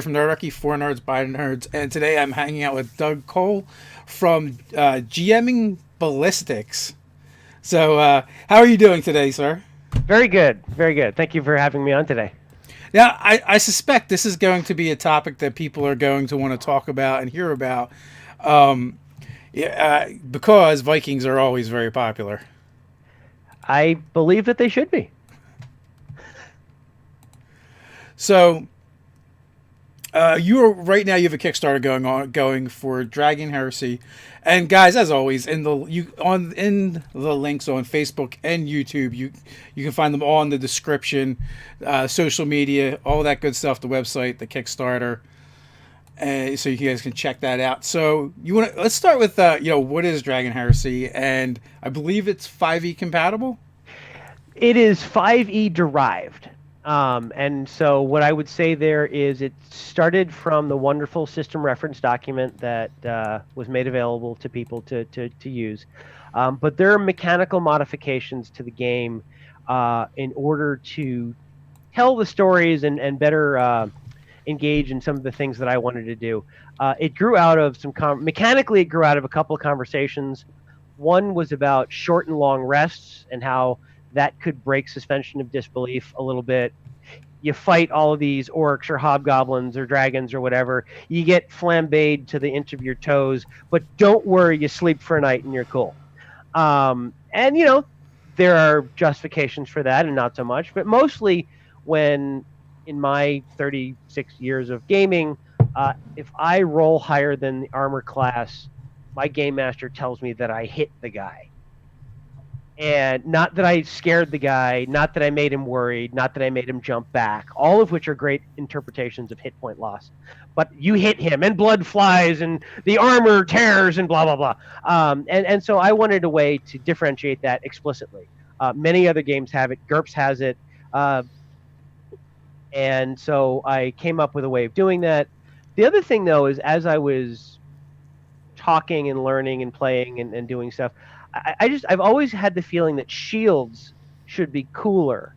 From Nerdarchy, for nerds, by nerds, and today I'm hanging out with Doug Cole from GMing Ballistics. So, how are you doing today, sir? Very good. Very good. Thank you for having me on today. Now, I suspect this is going to be a topic that people are going to want to talk about and hear about, because Vikings are always very popular. I believe that they should be. So, right now you have a Kickstarter going for Dragon Heresy, and guys, as always, in the links on Facebook and YouTube, you can find them all in the description, social media, all that good stuff, the website, the Kickstarter, so you guys can check that out. So let's start with what is Dragon Heresy, and I believe it's 5e compatible. It is 5e derived. And so what I would say there is it started from the wonderful system reference document that was made available to people to use. But there are mechanical modifications to the game in order to tell the stories and better engage in some of the things that I wanted to do. It grew out of mechanically, it grew out of a couple of conversations. One was about short and long rests and how that could break suspension of disbelief a little bit. You fight all of these orcs or hobgoblins or dragons or whatever. You get flambéed to the inch of your toes, but don't worry, you sleep for a night and you're cool. And there are justifications for that and not so much, but mostly when in my 36 years of gaming, if I roll higher than the armor class, my game master tells me that I hit the guy. And not that I scared the guy, not that I made him worried, not that I made him jump back, all of which are great interpretations of hit point loss. But you hit him and blood flies and the armor tears and blah, blah, blah. And so I wanted a way to differentiate that explicitly. Many other games have it. GURPS has it. And so I came up with a way of doing that. The other thing, though, is as I was talking and learning and playing and doing stuff, I've always had the feeling that shields should be cooler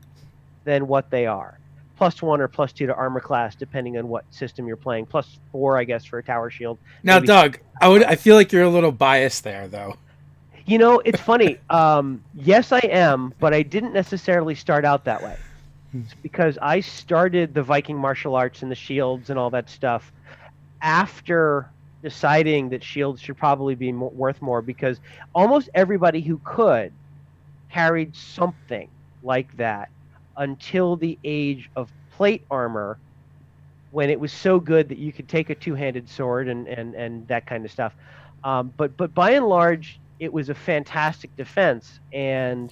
than what they are. +1 or +2 to armor class, depending on what system you're playing. +4, I guess, for a tower shield. Now, Maybe. Doug, I feel like you're a little biased there, though. It's funny. Yes, I am, but I didn't necessarily start out that way. It's because I started the Viking martial arts and the shields and all that stuff after deciding that shields should probably be worth more, because almost everybody who could carried something like that until the age of plate armor, when it was so good that you could take a two-handed sword and that kind of stuff. But by and large, it was a fantastic defense, and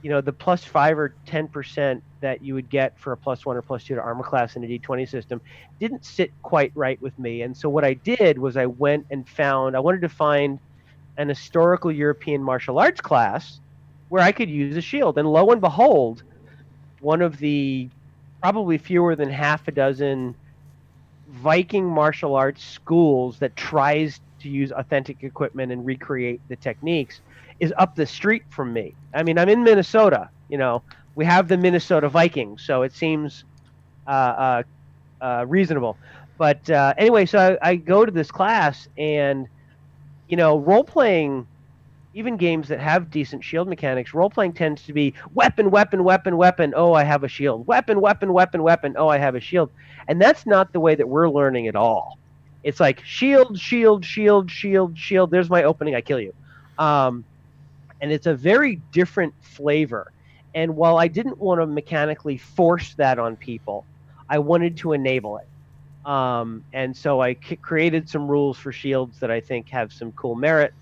the +5 or 10% that you would get for a +1 or +2 to armor class in a D20 system didn't sit quite right with me. And so what I did was I wanted to find an historical European martial arts class where I could use a shield. And lo and behold, one of the probably fewer than half a dozen Viking martial arts schools that tries to use authentic equipment and recreate the techniques is up the street from me. I mean, I'm in Minnesota. We have the Minnesota Vikings, so it seems reasonable. But anyway, so I go to this class, and role playing, even games that have decent shield mechanics, role playing tends to be weapon, weapon, weapon, weapon. Oh, I have a shield. Weapon, weapon, weapon, weapon. Oh, I have a shield. And that's not the way that we're learning at all. It's like shield, shield, shield, shield, shield. There's my opening. I kill you. Um, and it's a very different flavor. And while I didn't want to mechanically force that on people, I wanted to enable it. And so I created some rules for shields that I think have some cool merit.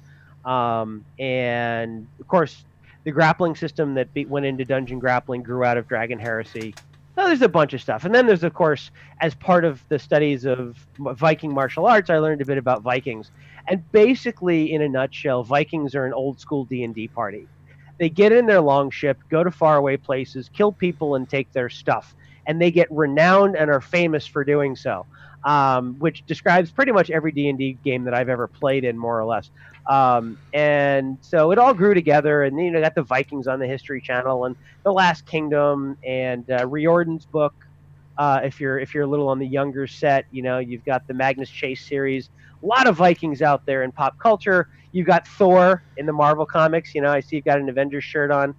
And of course, the grappling system that went into dungeon grappling grew out of Dragon Heresy. So there's a bunch of stuff. And then there's, of course, as part of the studies of Viking martial arts, I learned a bit about Vikings. And basically, in a nutshell, Vikings are an old school D&D party. They get in their longship, go to faraway places, kill people, and take their stuff. And they get renowned and are famous for doing so, which describes pretty much every D&D game that I've ever played in, more or less. And so it all grew together, and got the Vikings on the History Channel and the Last Kingdom and Riordan's book. If you're a little on the younger set, you've got the Magnus Chase series. A lot of Vikings out there in pop culture. You've got Thor in the Marvel comics. I see you've got an Avengers shirt on,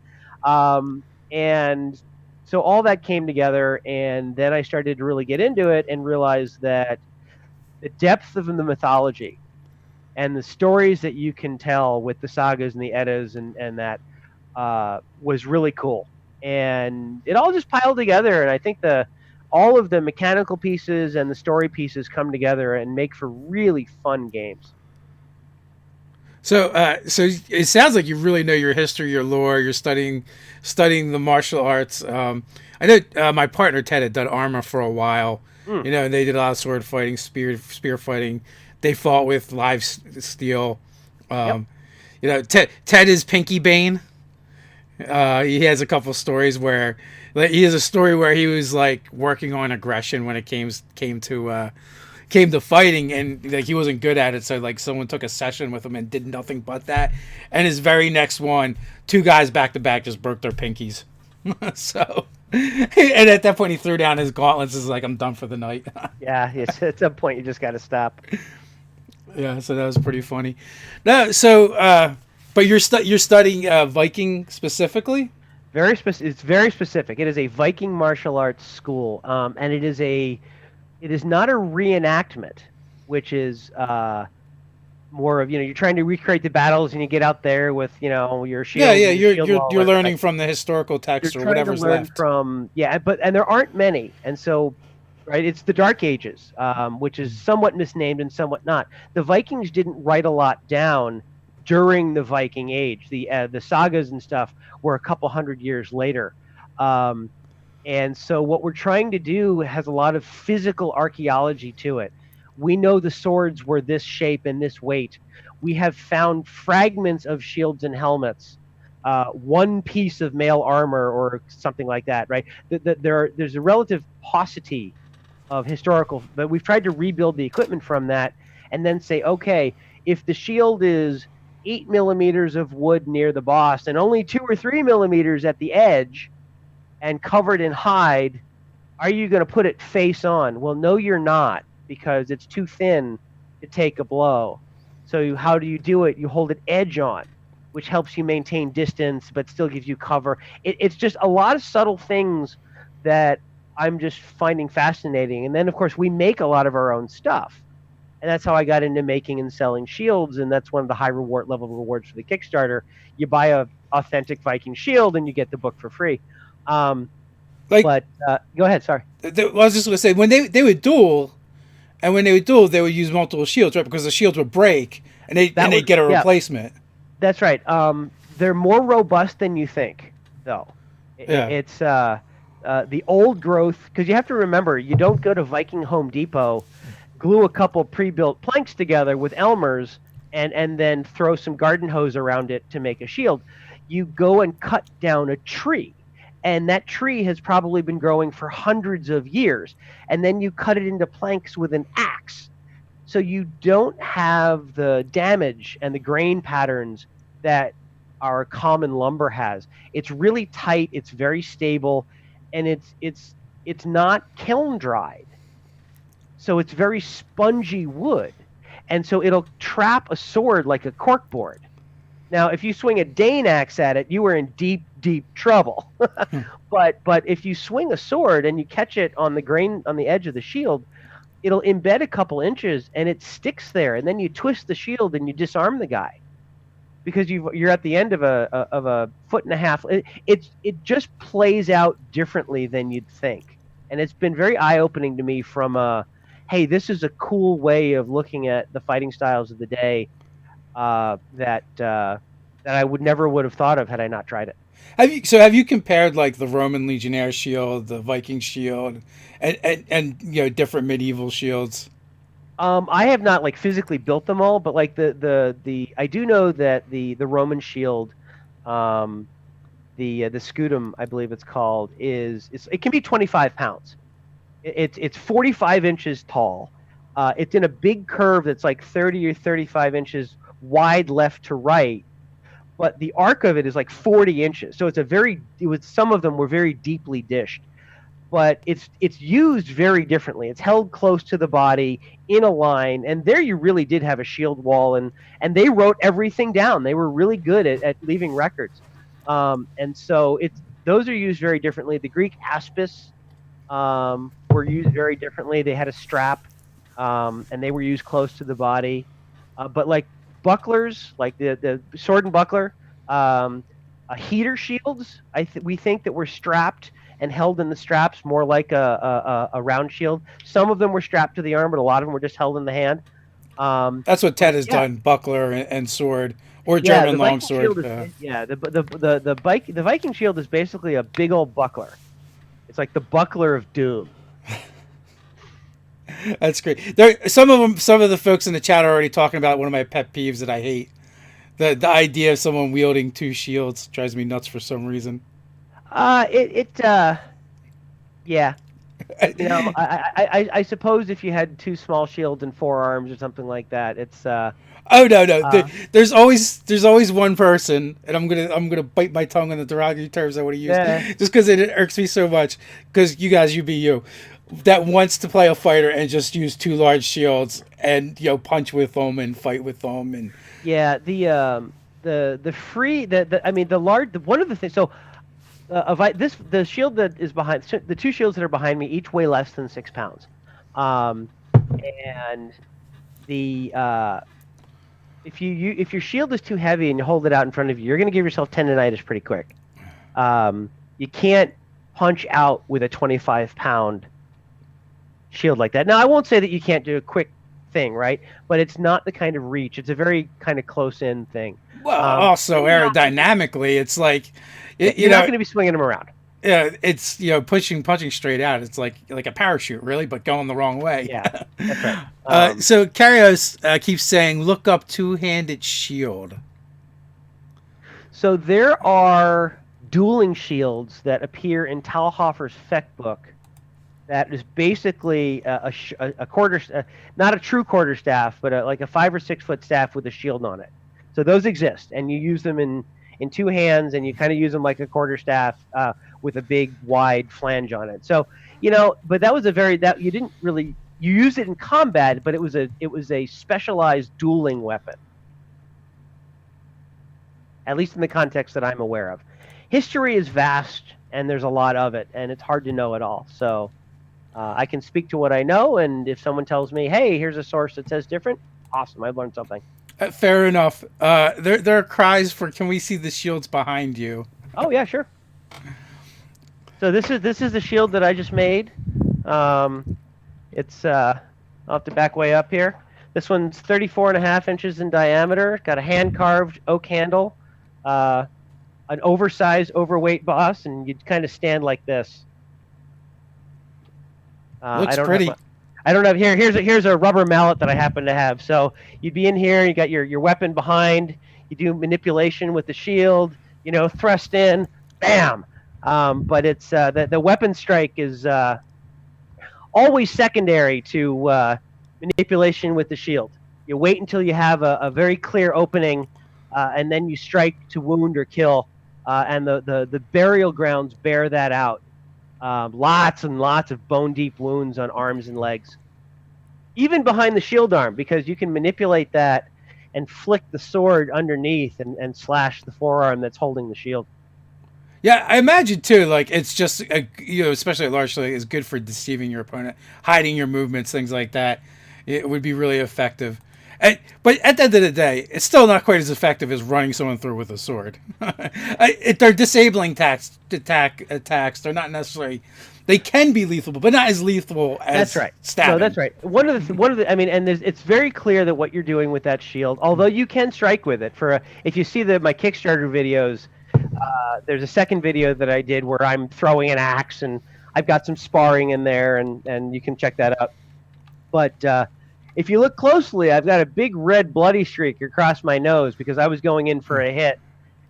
and so all that came together, and then I started to really get into it and realize that the depth of the mythology and the stories that you can tell with the sagas and the Eddas and that was really cool. And it all just piled together, and I think the all of the mechanical pieces and the story pieces come together and make for really fun games. So it sounds like you really know your history, your lore. You're studying the martial arts. I know my partner Ted had done armor for a while. Mm, And they did a lot of sword fighting, spear fighting. They fought with live steel. yep. Um, Ted is Pinky Bane. He has a couple stories where he has a story where he was like working on aggression when it came to fighting, and like he wasn't good at it, so like someone took a session with him and did nothing but that, and his very next one, two guys back to back just broke their pinkies. So and at that point he threw down his gauntlets. Is like, I'm done for the night. Yeah, it's, at some point you just got to stop. Yeah, so that was pretty funny. No, so but you're studying Viking specifically. It's very specific. It is a Viking martial arts school, and it is not a reenactment, which is more of, you're trying to recreate the battles, and you get out there with your Yeah, shield yeah, and your you're shield you're wall, you're and learning from the historical you're text or trying to whatever's learn left. from, yeah, and there aren't many, and so, right, it's the Dark Ages, which is somewhat misnamed and somewhat not. The Vikings didn't write a lot down during the Viking Age. The sagas and stuff were a couple hundred years later. um, and so what we're trying to do has a lot of physical archaeology to it. We know the swords were this shape and this weight. We have found fragments of shields and helmets, one piece of mail armor or something like that, right? There's a relative paucity of historical, but we've tried to rebuild the equipment from that and then say, okay, if the shield is 8 millimeters of wood near the boss and only 2 or 3 millimeters at the edge, and covered in hide, are you going to put it face on? Well, no, you're not, because it's too thin to take a blow. So how do you do it? You hold it edge on, which helps you maintain distance but still gives you cover. It's just a lot of subtle things that I'm just finding fascinating. And then, of course, we make a lot of our own stuff. And that's how I got into making and selling shields. And that's one of the high reward level rewards for the Kickstarter. You buy a authentic Viking shield and you get the book for free. Um, Like, but go ahead. Sorry. I was just gonna say, when they would duel, and when they would duel, they would use multiple shields, right? Because the shields would break, and That they was get a Yeah. replacement. That's right. They're more robust than you think, though. Yeah. It's the old growth, because you have to remember, you don't go to Viking Home Depot, glue a couple pre-built planks together with Elmers, and then throw some garden hose around it to make a shield. You go and cut down a tree, and that tree has probably been growing for hundreds of years, and then you cut it into planks with an axe. So you don't have the damage and the grain patterns that our common lumber has. It's really tight, it's very stable, and it's not kiln dried. So it's very spongy wood. And so it'll trap a sword like a corkboard. Now, if you swing a Dane axe at it, you are in deep, deep trouble. But if you swing a sword and you catch it on the grain on the edge of the shield, it'll embed a couple inches and it sticks there. And then you twist the shield and you disarm the guy because you're at the end of a foot and a half. It just plays out differently than you'd think, and it's been very eye opening to me. Hey, this is a cool way of looking at the fighting styles of the day, that I would have thought of had I not tried it. Have you compared like the Roman Legionnaire shield, the Viking shield, and different medieval shields? I have not like physically built them all, but like the I do know that the Roman shield, um, the scutum, I believe it's called, it can be 25 pounds. It's 45 inches tall. It's in a big curve that's like 30 or 35 inches wide left to right, but the arc of it is like 40 inches. So some of them were very deeply dished. but it's used very differently. It's held close to the body in a line, and there you really did have a shield wall, and they wrote everything down. They were really good at leaving records, and so it's those are used very differently. The Greek aspis were used very differently. They had a strap, and they were used close to the body. But like bucklers, like the sword and buckler, um, heater shields, we think that were strapped and held in the straps more like a round shield. Some of them were strapped to the arm, but a lot of them were just held in the hand. That's what Ted But has yeah, done: buckler and sword, or yeah, German the Viking longsword. shield is yeah the Viking shield is basically a big old buckler. It's like the buckler of doom. That's great. There, some of the folks in the chat are already talking about one of my pet peeves that I hate. The idea of someone wielding two shields drives me nuts for some reason. Yeah. You know, I suppose if you had two small shields and four arms or something like that, it's Oh no! uh There's always one person, and I'm gonna bite my tongue on the derogatory terms I want to use, yeah just because it irks me so much. Because you be you, that wants to play a fighter and just use two large shields and punch with them and fight with them and yeah the free the I mean the large one of the things so the shield that is behind the two shields that are behind me each weigh less than 6 pounds, um and the if your shield is too heavy and you hold it out in front of you, you're going to give yourself tendonitis pretty quick. You can't punch out with a 25-pound shield like that. Now, I won't say that you can't do a quick thing, right? But it's not the kind of reach. It's a very kind of close-in thing. well, also aerodynamically, it's like You're not going to be swinging them around. yeah, it's punching straight out. It's like a parachute, really, but going the wrong way. Yeah, that's right. So Karios keeps saying, "Look up two-handed shield." So there are dueling shields that appear in Talhofer's Feck book. That is basically a quarter, not a true quarterstaff, but like a 5 or 6 foot staff with a shield on it. So those exist, and you use them in two hands, and you kind of use them like a quarterstaff with a big wide flange on it. So but that was that you didn't really you used it in combat, but it was a specialized dueling weapon, at least in the context that I'm aware of. History is vast, and there's a lot of it, and it's hard to know it all. So I can speak to what I know, and if someone tells me, hey, here's a source that says different, awesome, I've learned something. Fair enough. There are cries for, can we see the shields behind you? Oh, yeah, sure. So this is the shield that I just made. It's I'll have to back way up here. This one's 34.5 inches in diameter. Got a hand-carved oak handle, an oversized, overweight boss, and you'd kind of stand like this. Looks pretty. I don't have here. Here's a rubber mallet that I happen to have. So you'd be in here. You got your weapon behind. You do manipulation with the shield. Thrust in, bam. But it's the weapon strike is always secondary to manipulation with the shield. You wait until you have a very clear opening, and then you strike to wound or kill. And the burial grounds bear that out. Lots and lots of bone deep wounds on arms and legs, even behind the shield arm, because you can manipulate that and flick the sword underneath and slash the forearm that's holding the shield. Yeah, I imagine too. Like it's just especially a large shield is good for deceiving your opponent, hiding your movements, things like that. It would be really effective. But at the end of the day, it's still not quite as effective as running someone through with a sword. They're disabling attacks. They're not necessarily. They can be lethal, but not as lethal as that's right. stabbing. No, that's right. One of the. I mean, and it's very clear that what you're doing with that shield, although you can strike with it. If you see my Kickstarter videos, there's a second video that I did where I'm throwing an axe, and I've got some sparring in there, and you can check that out. But if you look closely, I've got a big red bloody streak across my nose because I was going in for a hit,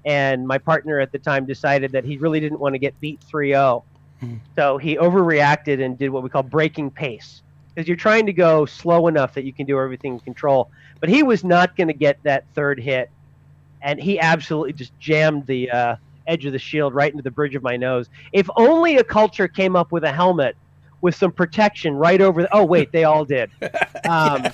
and my partner at the time decided that he really didn't want to get beat 3-0. So he overreacted and did what we call breaking pace, because you're trying to go slow enough that you can do everything in control. But he was not going to get that third hit, and he absolutely just jammed the edge of the shield right into the bridge of my nose. If only a culture came up with a helmet with some protection right over. Oh wait, they all did. Yeah.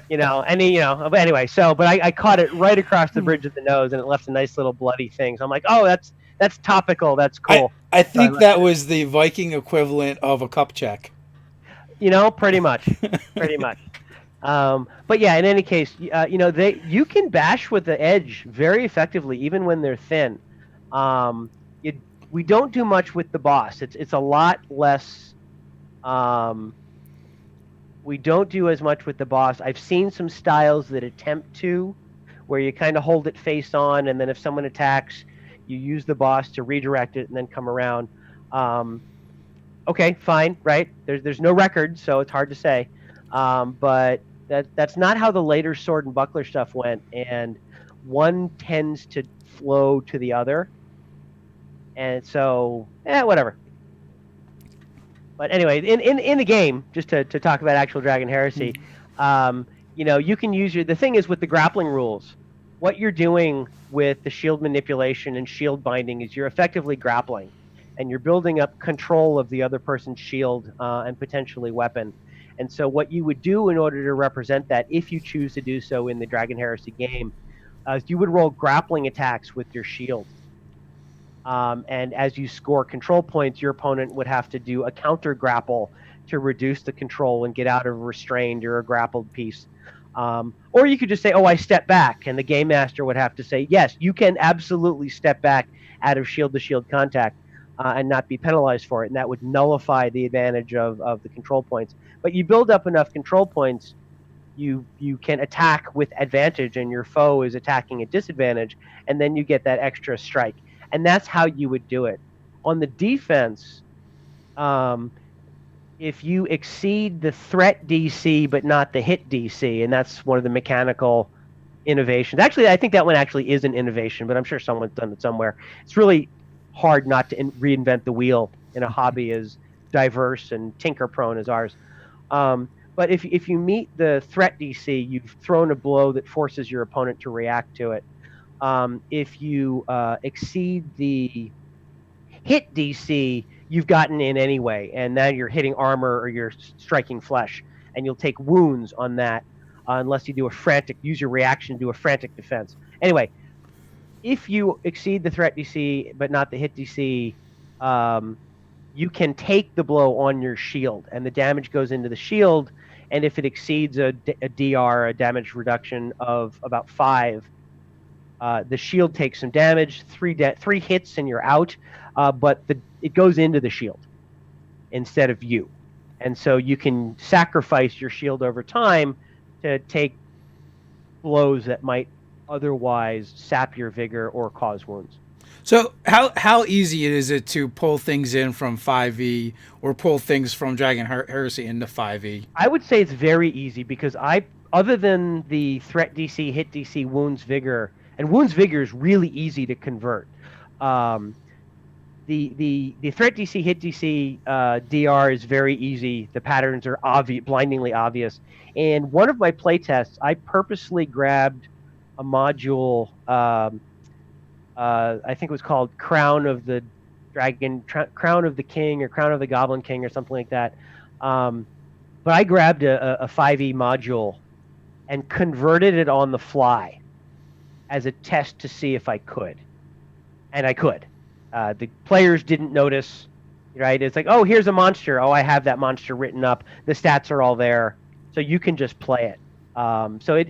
But anyway, but I caught it right across the bridge of the nose, and it left a nice little bloody thing. So I'm like, oh, that's topical. That's I cool. I So I think left that it. was the Viking equivalent of a cup check. Pretty much, pretty much. But yeah, in any case, you can bash with the edge very effectively, even when they're thin. Um, it, we don't do much with the boss. It's a lot less. Um, we don't do as much with the boss. I've seen some styles that attempt to, where you kind of hold it face on, and then if someone attacks, you use the boss to redirect it and then come around. Um, okay, fine, right? There's no record, so it's hard to say. But that's not how the later sword and buckler stuff went, and one tends to flow to the other, and so whatever. But anyway, in the game, just to talk about actual Dragon Heresy, you can use the thing is with the grappling rules, what you're doing with the shield manipulation and shield binding is you're effectively grappling, and you're building up control of the other person's shield and potentially weapon. And so what you would do in order to represent that, if you choose to do so in the Dragon Heresy game, is you would roll grappling attacks with your shield. And as you score control points, your opponent would have to do a counter grapple to reduce the control and get out of a restrained or a grappled piece. Or you could just say, oh, I step back. And the game master would have to say, yes, you can absolutely step back out of shield-to-shield contact and not be penalized for it. And that would nullify the advantage of the control points. But you build up enough control points, you can attack with advantage and your foe is attacking at disadvantage, and then you get that extra strike. And that's how you would do it. On the defense, if you exceed the threat DC but not the hit DC, and that's one of the mechanical innovations. Actually, I think that one actually is an innovation, but I'm sure someone's done it somewhere. It's really hard not to reinvent the wheel in a hobby as diverse and tinker prone as ours. But if you meet the threat DC, you've thrown a blow that forces your opponent to react to it. If you exceed the hit DC, you've gotten in anyway, and now you're hitting armor or you're striking flesh, and you'll take wounds on that unless you use your reaction to do a frantic defense. Anyway, if you exceed the threat DC but not the hit DC, you can take the blow on your shield, and the damage goes into the shield. And if it exceeds a DR, a damage reduction of about 5, the shield takes some damage, 3 hits and you're out, but it goes into the shield instead of you. And so you can sacrifice your shield over time to take blows that might otherwise sap your vigor or cause wounds. So how easy is it to pull things in from 5e or pull things from Dragon Heresy into 5e? I would say it's very easy because other than the threat DC, hit DC, wounds vigor, and wounds vigor is really easy to convert. The threat DC, hit DC, DR is very easy. The patterns are blindingly obvious. And one of my playtests, I purposely grabbed a module. I think it was called Crown of the Dragon, Crown of the King, or Crown of the Goblin King, or something like that. But I grabbed a 5e module and converted it on the fly as a test to see if I could. And I could. The players didn't notice, right? It's like, oh, here's a monster. Oh, I have that monster written up. The stats are all there. So you can just play it. So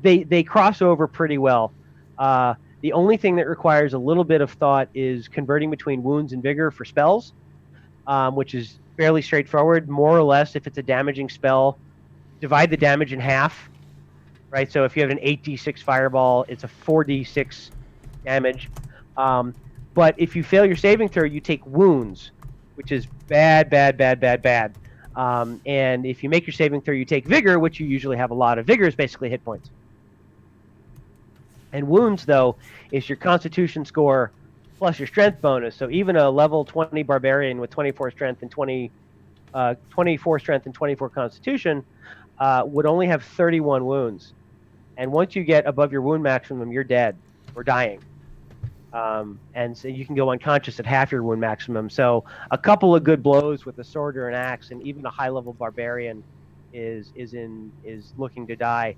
they cross over pretty well. The only thing that requires a little bit of thought is converting between wounds and vigor for spells, which is fairly straightforward. More or less, if it's a damaging spell, divide the damage in half, right? So if you have an 8d6 fireball, it's a 4d6 damage. But if you fail your saving throw, you take wounds, which is bad. And if you make your saving throw, you take vigor, which you usually have a lot of. Vigor is basically hit points. And wounds, though, is your constitution score plus your strength bonus. So even a level 20 barbarian with 24 strength and 24 strength and 24 constitution would only have 31 wounds. And once you get above your wound maximum, you're dead or dying. And so you can go unconscious at half your wound maximum. So a couple of good blows with a sword or an axe, and even a high level barbarian is looking to die.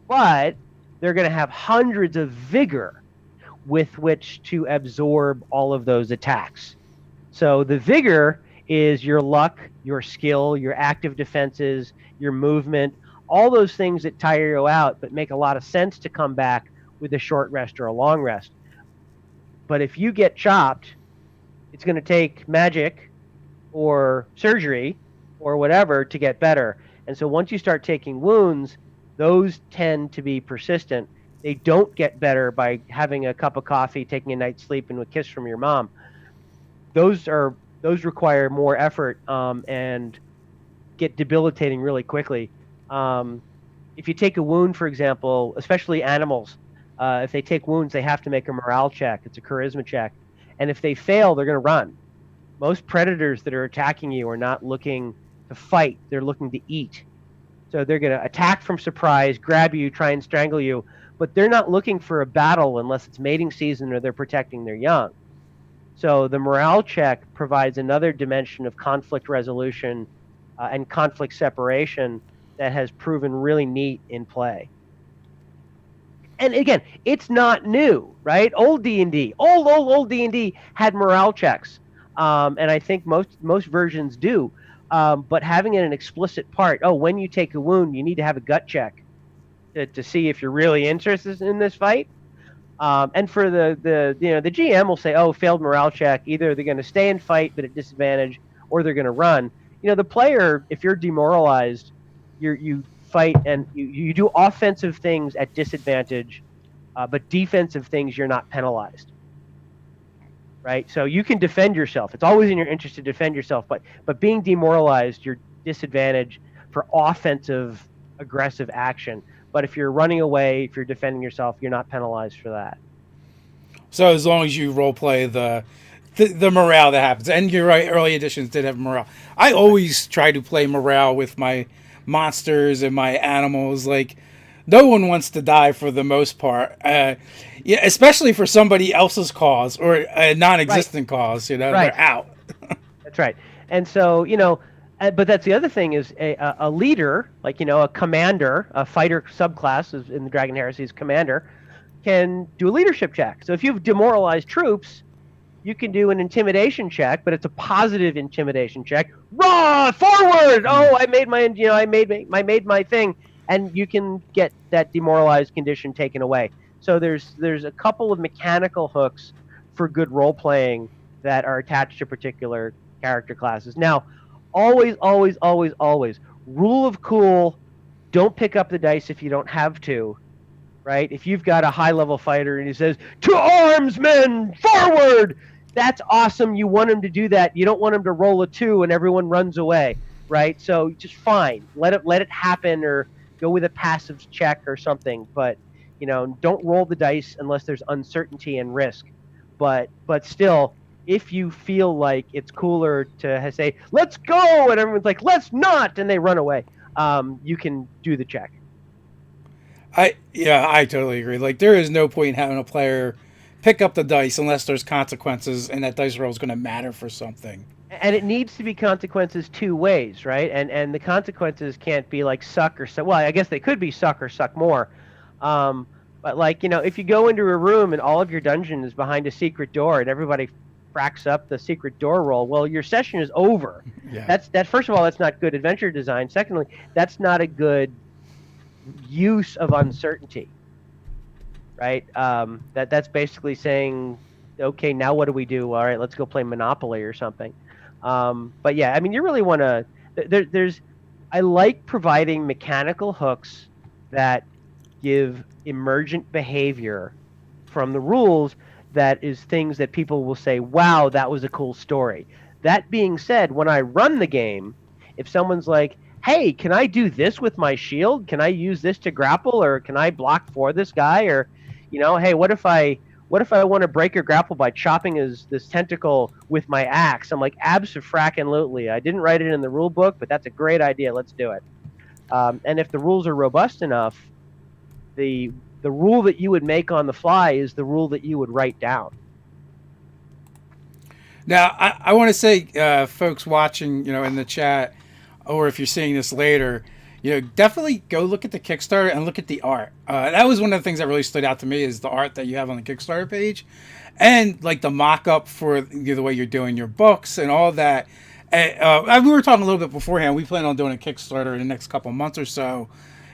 But they're going to have hundreds of vigor with which to absorb all of those attacks. So the vigor is your luck, your skill, your active defenses, your movement, all those things that tire you out but make a lot of sense to come back with a short rest or a long rest. But if you get chopped, it's going to take magic or surgery or whatever to get better. And so once you start taking wounds, those tend to be persistent. They don't get better by having a cup of coffee, taking a night's sleep, and a kiss from your mom. Those require more effort and get debilitating really quickly. If you take a wound, for example, especially animals, if they take wounds, they have to make a morale check. It's a charisma check. And if they fail, they're going to run. Most predators that are attacking you are not looking to fight. They're looking to eat. So they're going to attack from surprise, grab you, try and strangle you. But they're not looking for a battle unless it's mating season or they're protecting their young. So the morale check provides another dimension of conflict resolution and conflict separation that has proven really neat in play. And again, it's not new, right? Old D&D, old D&D had morale checks, and I think most versions do. But having it an explicit part, when you take a wound, you need to have a gut check to see if you're really interested in this fight. And for the GM will say, failed morale check. Either they're going to stay and fight but at disadvantage, or they're going to run. The player, if you're demoralized, you fight and you do offensive things at disadvantage, but defensive things you're not penalized. Right? So you can defend yourself. It's always in your interest to defend yourself, but being demoralized, you're disadvantaged for offensive, aggressive action. But if you're running away, if you're defending yourself, you're not penalized for that. So as long as you role play the morale that happens, and you're right, early editions did have morale. I always try to play morale with my monsters and my animals. Like, no one wants to die for the most part. Yeah, especially for somebody else's cause or a non-existent cause. They're out. That's right. And so but that's the other thing is a leader, like a commander, a fighter subclass is in the Dragon Heresy's commander, can do a leadership check. So if you've demoralized troops, you can do an intimidation check, but it's a positive intimidation check. Raw forward! Oh, I made my thing, and you can get that demoralized condition taken away. So there's a couple of mechanical hooks for good role playing that are attached to particular character classes. Now, always, rule of cool: don't pick up the dice if you don't have to. Right? If you've got a high-level fighter and he says, "To arms, men, forward!" That's awesome. You want him to do that. You don't want him to roll a 2 and everyone runs away, right? So just fine. Let it happen, or go with a passive check or something. But don't roll the dice unless there's uncertainty and risk. But still, if you feel like it's cooler to say, "Let's go," and everyone's like, "Let's not," and they run away, you can do the check. I totally agree. Like, there is no point in having a player pick up the dice unless there's consequences, and that dice roll is going to matter for something. And it needs to be consequences two ways, right? And the consequences can't be like suck or suck. Well, I guess they could be suck or suck more. But if you go into a room and all of your dungeon is behind a secret door and everybody fracks up the secret door roll, well, your session is over. Yeah. That first of all, that's not good adventure design. Secondly, that's not a good use of uncertainty, right? That's basically saying, okay, now what do we do? All right, let's go play Monopoly or something. But yeah, I mean, you really want to. I like providing mechanical hooks that give emergent behavior from the rules. That is things that people will say, "Wow, that was a cool story." That being said, when I run the game, if someone's like, "Hey, can I do this with my shield? Can I use this to grapple, or can I block for this guy?" Or, "Hey, what if I want to break your grapple by chopping this tentacle with my axe?" I'm like, abso-frackin-lutely. I didn't write it in the rule book, but that's a great idea. Let's do it. And if the rules are robust enough, the rule that you would make on the fly is the rule that you would write down. Now, I want to say, folks watching, in the chat, or if you're seeing this later, definitely go look at the Kickstarter and look at the art. That was one of the things that really stood out to me is the art that you have on the Kickstarter page, and like the mock-up for the way you're doing your books and all that. And, we were talking a little bit beforehand. We plan on doing a Kickstarter in the next couple of months or so,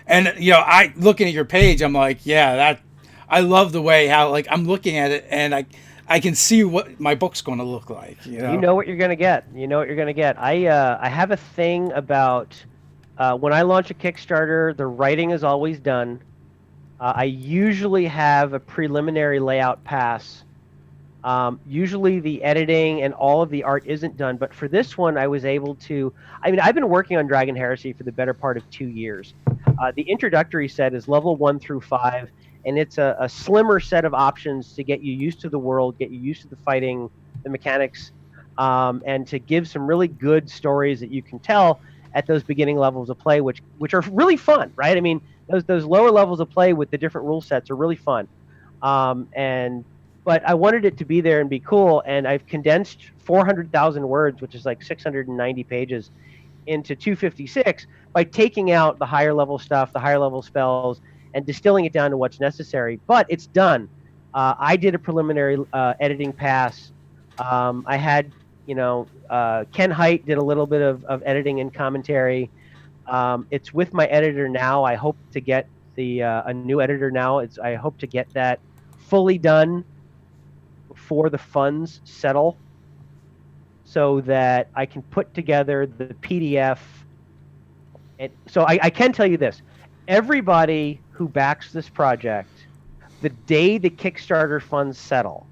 and I looking at your page, I'm like, yeah, that I love the way how like I'm looking at it, and I can see what my book's going to look like. You know what you're gonna get. You know what you're gonna get. I have a thing about when I launch a Kickstarter, the writing is always done. I usually have a preliminary layout pass. Usually the editing and all of the art isn't done, but for this one, I was able to. I mean, I've been working on Dragon Heresy for the better part of 2 years. The introductory set is level 1 through 5, and it's a slimmer set of options to get you used to the world, get you used to the fighting, the mechanics, and to give some really good stories that you can tell at those beginning levels of play, which are really fun, right? I mean, those lower levels of play with the different rule sets are really fun, and but I wanted it to be there and be cool, and I've condensed 400,000 words, which is like 690 pages, into 256 by taking out the higher level stuff, the higher level spells, and distilling it down to what's necessary. But it's done. I did a preliminary editing pass. I had, Ken Hite did a little bit of editing and commentary. It's with my editor now. I hope to get a new editor now. I hope to get that fully done before the funds settle, so that I can put together the PDF. And so I can tell you this: everybody who backs this project, the day the Kickstarter funds settle,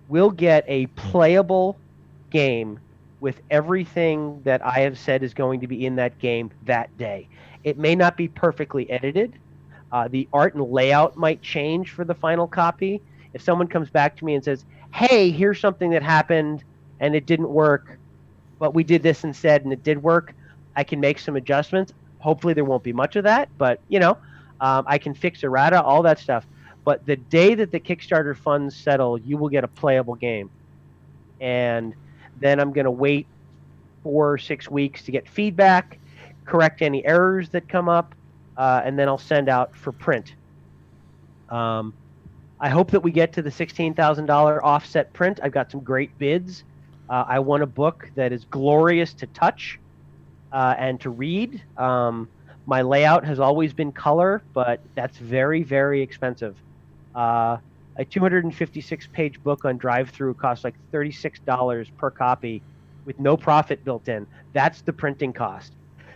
will get a playable game with everything that I have said is going to be in that game that day. It may not be perfectly edited. The art and layout might change for the final copy. If someone comes back to me and says, hey, here's something that happened and it didn't work, but we did this instead and it did work, I can make some adjustments. Hopefully there won't be much of that, but I can fix errata, all that stuff. But the day that the Kickstarter funds settle, you will get a playable game. And then I'm going to wait 4 or 6 weeks to get feedback, correct any errors that come up, and then I'll send out for print. I hope that we get to the $16,000 offset print. I've got some great bids. I want a book that is glorious to touch and to read. My layout has always been color, but that's very, very expensive. A 256-page book on drive-through costs like $36 per copy with no profit built in. That's the printing cost.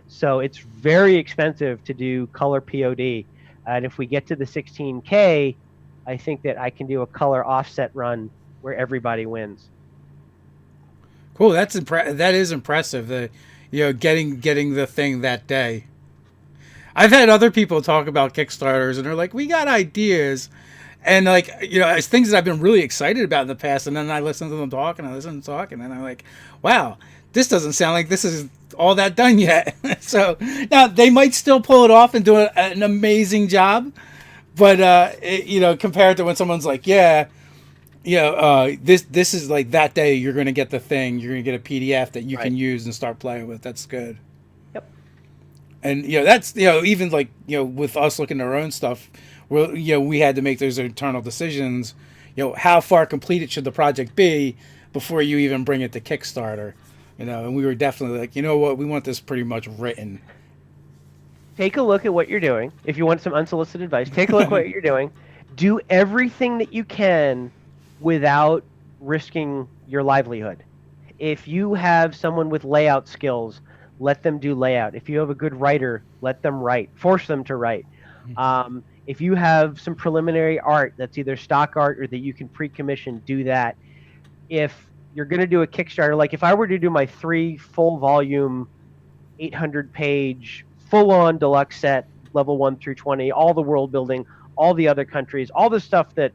So it's very expensive to do color POD. And if we get to the 16K, I think that I can do a color offset run where everybody wins. Cool. That is impressive. Getting the thing that day. I've had other people talk about Kickstarters, and they're like, "We got ideas," and like it's things that I've been really excited about in the past. And then I listen to them talk, and and I'm like, "Wow, this doesn't sound like this is all that done yet." So now they might still pull it off and do an amazing job, but compared to when someone's like, "Yeah." This is like that day you're going to get the thing. You're going to get a PDF that you can use and start playing with. That's good. Yep. And that's even like with us looking at our own stuff, we had to make those internal decisions. How far completed should the project be before you even bring it to Kickstarter? And we were definitely like, what, we want this pretty much written. Take a look at what you're doing. If you want some unsolicited advice, take a look at what you're doing. Do everything that you can without risking your livelihood. If you have someone with layout skills, let them do layout. If you have a good writer, let them write. Force them to write. If you have some preliminary art that's either stock art or that you can pre-commission, do that. If you're going to do a Kickstarter, like if I were to do my 3 full volume, 800-page, full-on deluxe set, level 1 through 20, all the world building, all the other countries, all the stuff that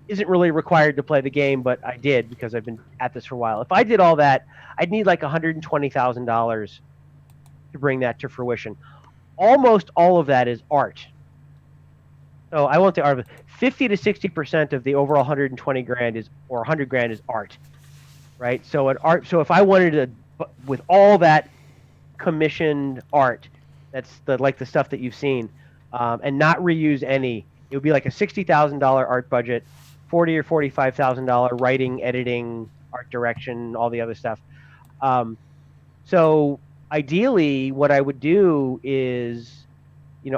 isn't really required to play the game, but I did because I've been at this for a while. If I did all that, I'd need like $120,000 to bring that to fruition. Almost all of that is art. So I won't say art, but 50 to 60% of the overall 120 grand or 100 grand is art. right? So an art. So if I wanted to, with all that commissioned art, that's the stuff that you've seen, and not reuse any, it would be like a $60,000 art budget, 40 or $45,000 writing, editing, art direction, all the other stuff. Um, so ideally, what I would do is,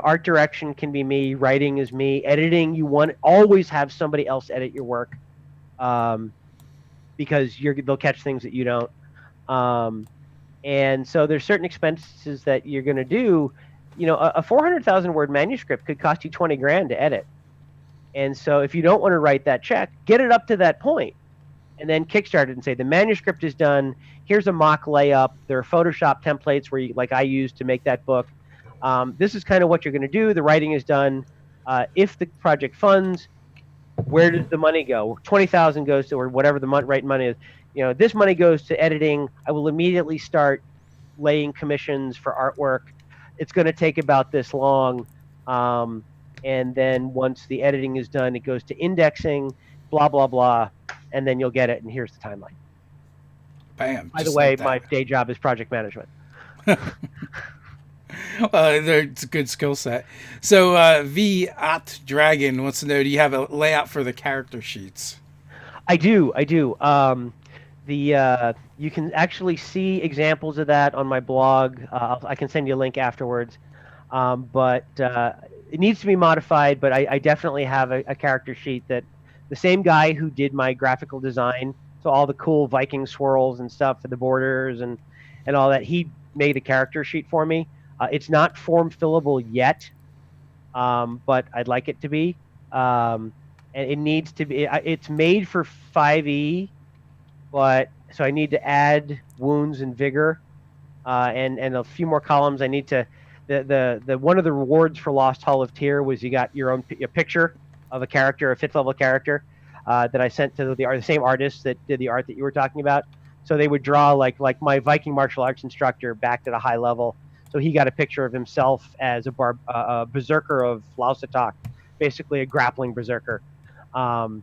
art direction can be me, writing is me, editing. You want always have somebody else edit your work, um, because they'll catch things that you don't. Um, and so there's certain expenses that you're going to do. A 400,000 word manuscript could cost you 20 grand to edit. And so if you don't want to write that check, get it up to that point and then kickstart it and say the manuscript is done. Here's a mock layup. There are Photoshop templates where like I used to make that book. This is kind of what you're going to do. The writing is done. If the project funds, where does the money go? 20,000 goes to, or whatever the right money is. This money goes to editing. I will immediately start laying commissions for artwork. It's going to take about this long. And then once the editing is done, it goes to indexing, blah, blah, blah. And then you'll get it. And here's the timeline. Bam. By the way, my day job is project management. It's a good skill set. So V at Dragon wants to know: do you have a layout for the character sheets? I do. You can actually see examples of that on my blog. I can send you a link afterwards. But it needs to be modified. But I definitely have a character sheet that the same guy who did my graphical design, so all the cool Viking swirls and stuff for the borders and all that, he made a character sheet for me. It's not form fillable yet, but I'd like it to be. And it needs to be. It's made for 5e, but so I need to add wounds and vigor, and a few more columns. I need to. The one of the rewards for Lost Hall of Tyr was you got your own picture of a character, a 5th level character, that I sent to the same artist that did the art that you were talking about. So they would draw like my Viking martial arts instructor back at a high level. So he got a picture of himself as a berserker of Lausatok, basically a grappling berserker. And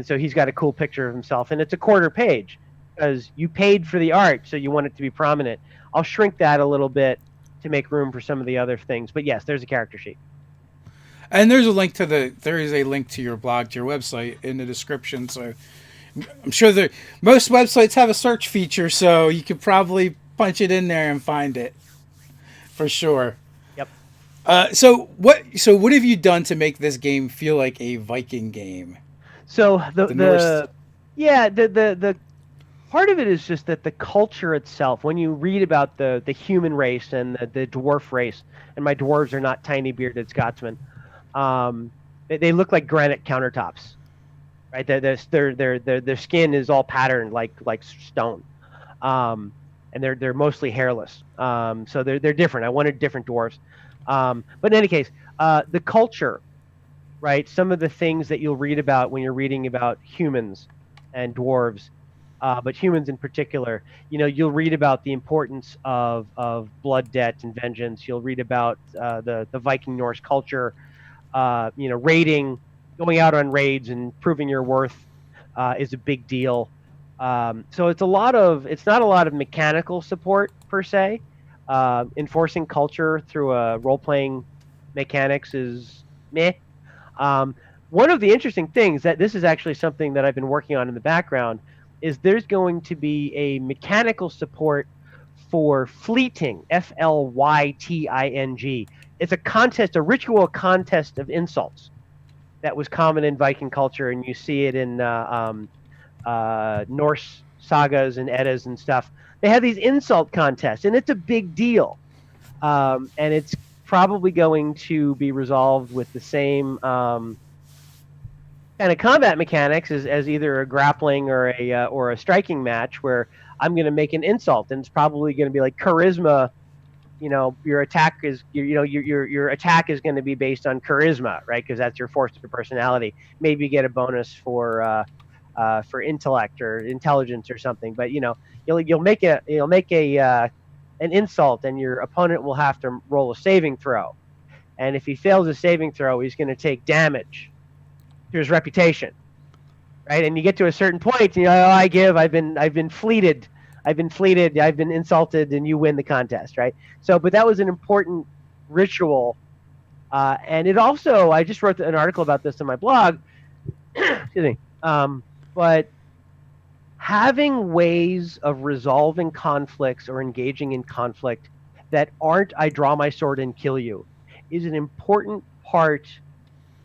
so he's got a cool picture of himself, and it's a quarter page because you paid for the art, so you want it to be prominent. I'll shrink that a little bit to make room for some of the other things. But yes, there's a character sheet. And there is a link to your blog, to your website in the description. So I'm sure that most websites have a search feature, so you could probably punch it in there and find it for sure. Yep. So what have you done to make this game feel like a Viking game? So the part of it is just that the culture itself, when you read about the human race and the dwarf race, and my dwarves are not tiny bearded Scotsmen, they look like granite countertops, right? Their skin is all patterned like stone, and they're mostly hairless. So they're different. I wanted different dwarves, but in any case, the culture, right? Some of the things that you'll read about when you're reading about humans and dwarves, but humans in particular, you'll read about the importance of blood debt and vengeance. You'll read about the Viking Norse culture, raiding, going out on raids and proving your worth is a big deal. So it's not a lot of mechanical support per se. Enforcing culture through a role-playing mechanics is meh. One of the interesting things that this is actually something that I've been working on in the background is there's going to be a mechanical support for fleeting, Flyting. It's a contest, a ritual contest of insults that was common in Viking culture, and you see it in Norse sagas and Eddas and stuff. They have these insult contests, and it's a big deal. And it's probably going to be resolved with the same kind of combat mechanics as either a grappling or a striking match, where I'm going to make an insult, and it's probably going to be like charisma. Your attack is your attack is going to be based on charisma, right? Because that's your force of personality. Maybe you get a bonus for intellect or intelligence or something. But you'll make an insult, and your opponent will have to roll a saving throw. And if he fails a saving throw, he's going to take damage to his reputation, right? And you get to a certain point, and you're like, oh, I've been fleeted, I've been insulted, and you win the contest, right? So, but that was an important ritual, and it also, I just wrote an article about this on my blog. Excuse me. But having ways of resolving conflicts or engaging in conflict that aren't I draw my sword and kill you is an important part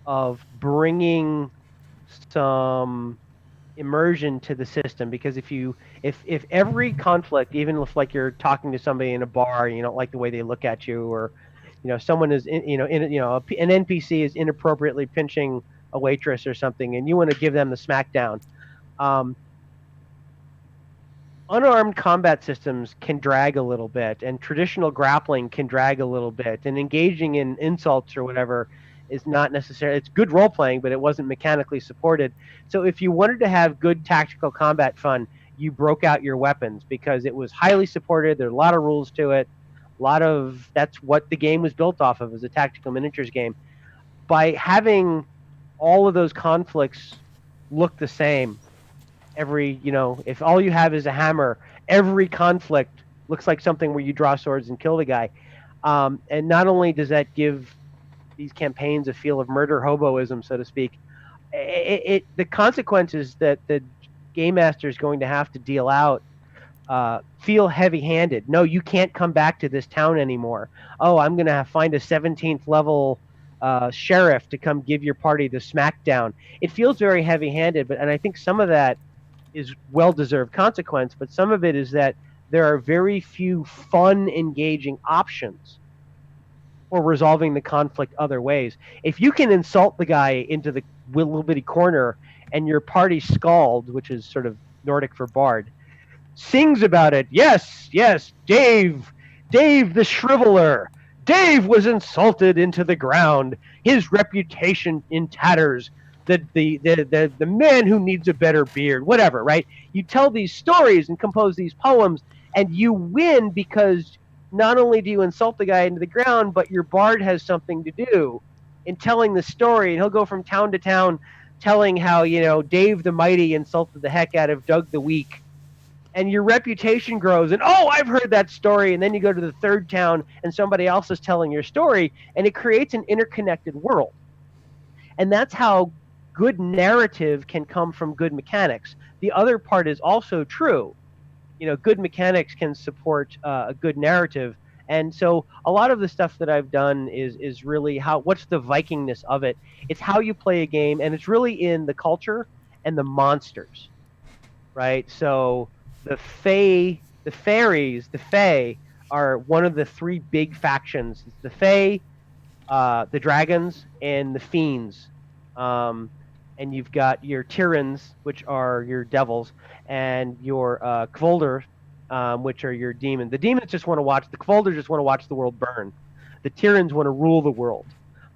of bringing some immersion to the system, because if every conflict, even if like you're talking to somebody in a bar and you don't like the way they look at you, or someone is an NPC is inappropriately pinching a waitress or something and you want to give them the smackdown, um, unarmed combat systems can drag a little bit, and traditional grappling can drag a little bit, and engaging in insults or whatever is not necessarily, it's good role playing, but it wasn't mechanically supported. So if you wanted to have good tactical combat fun, you broke out your weapons because it was highly supported. There are a lot of rules to it. That's what the game was built off of, as a tactical miniatures game. By having all of those conflicts look the same, if all you have is a hammer, every conflict looks like something where you draw swords and kill the guy. And not only does that give these campaigns a feel of murder hoboism, so to speak, the consequences that the game master is going to have to deal out feel heavy-handed. No, you can't come back to this town anymore. Oh, I'm going to find a 17th level sheriff to come give your party the smackdown. It feels very heavy-handed, and I think some of that is well-deserved consequence, but some of it is that there are very few fun, engaging options for resolving the conflict other ways. If you can insult the guy into the little bitty corner and your party scald, which is sort of Nordic for bard, sings about it. Yes, yes, Dave the Shriveler. Dave was insulted into the ground. His reputation in tatters. The man who needs a better beard, whatever, right? You tell these stories and compose these poems, and you win because not only do you insult the guy into the ground, but your bard has something to do in telling the story, and he'll go from town to town telling how, Dave the Mighty insulted the heck out of Doug the Weak, and your reputation grows, and oh, I've heard that story, and then you go to the third town and somebody else is telling your story, and it creates an interconnected world. And that's how good narrative can come from good mechanics. The other part is also true. Good mechanics can support a good narrative. And so a lot of the stuff that I've done is really what's the Vikingness of it? It's how you play a game, and it's really in the culture and the monsters, right? So the Fae are one of the three big factions. It's the Fae, the dragons, and the fiends. And you've got your Tyrans, which are your devils, and your Kvolder, which are your demons. The demons just want to watch, the Kvolder just want to watch the world burn. The Tyrans want to rule the world.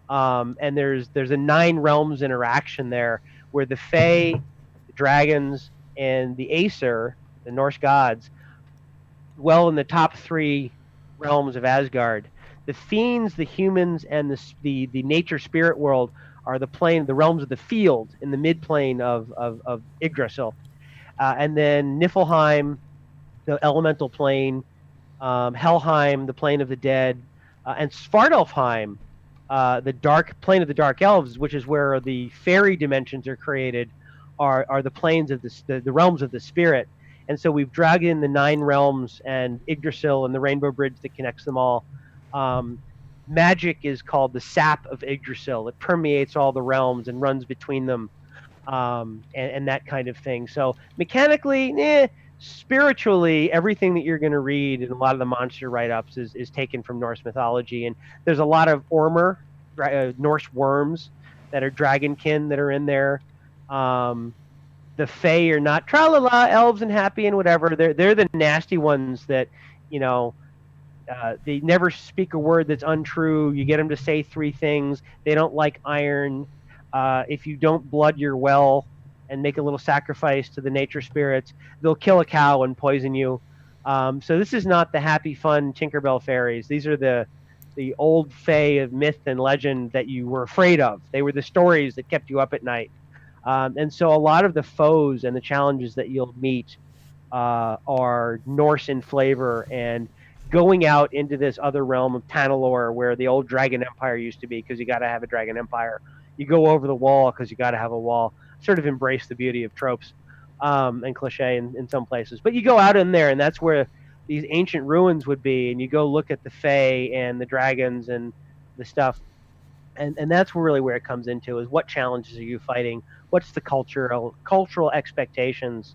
And there's a 9 realms interaction there, where the Fae, the dragons, and the Aesir, the Norse gods, dwell in the top 3 realms of Asgard. The fiends, the humans, and the nature spirit world are the realms of the field in the mid plane of Yggdrasil. And then Niflheim, the elemental plane, Helheim, the plane of the dead, and Svartalfheim, the dark plane of the dark elves, which is where the fairy dimensions are created, are the planes of the realms of the spirit. And so we've dragged in the 9 realms and Yggdrasil and the rainbow bridge that connects them all. Magic is called the sap of Yggdrasil. It permeates all the realms and runs between them, and that kind of thing. So mechanically, spiritually, everything that you're going to read in a lot of the monster write-ups is taken from Norse mythology. And there's a lot of Ormr, Norse worms that are dragonkin that are in there. The Fae are not tra-la-la, elves and happy and whatever. They're the nasty ones that, they never speak a word that's untrue. You get them to say 3 things. They don't like iron. If you don't blood your well and make a little sacrifice to the nature spirits, they'll kill a cow and poison you. So this is not the happy, fun Tinkerbell fairies. These are the old Fae of myth and legend that you were afraid of. They were the stories that kept you up at night. And so a lot of the foes and the challenges that you'll meet are Norse in flavor, and going out into this other realm of Tanalor, where the old Dragon Empire used to be, because you got to have a Dragon Empire. You go over the wall because you got to have a wall. Sort of embrace the beauty of tropes and cliche in some places. But you go out in there, and that's where these ancient ruins would be, and you go look at the Fae and the dragons and the stuff. And that's really where it comes into, is what challenges are you fighting? What's the cultural expectations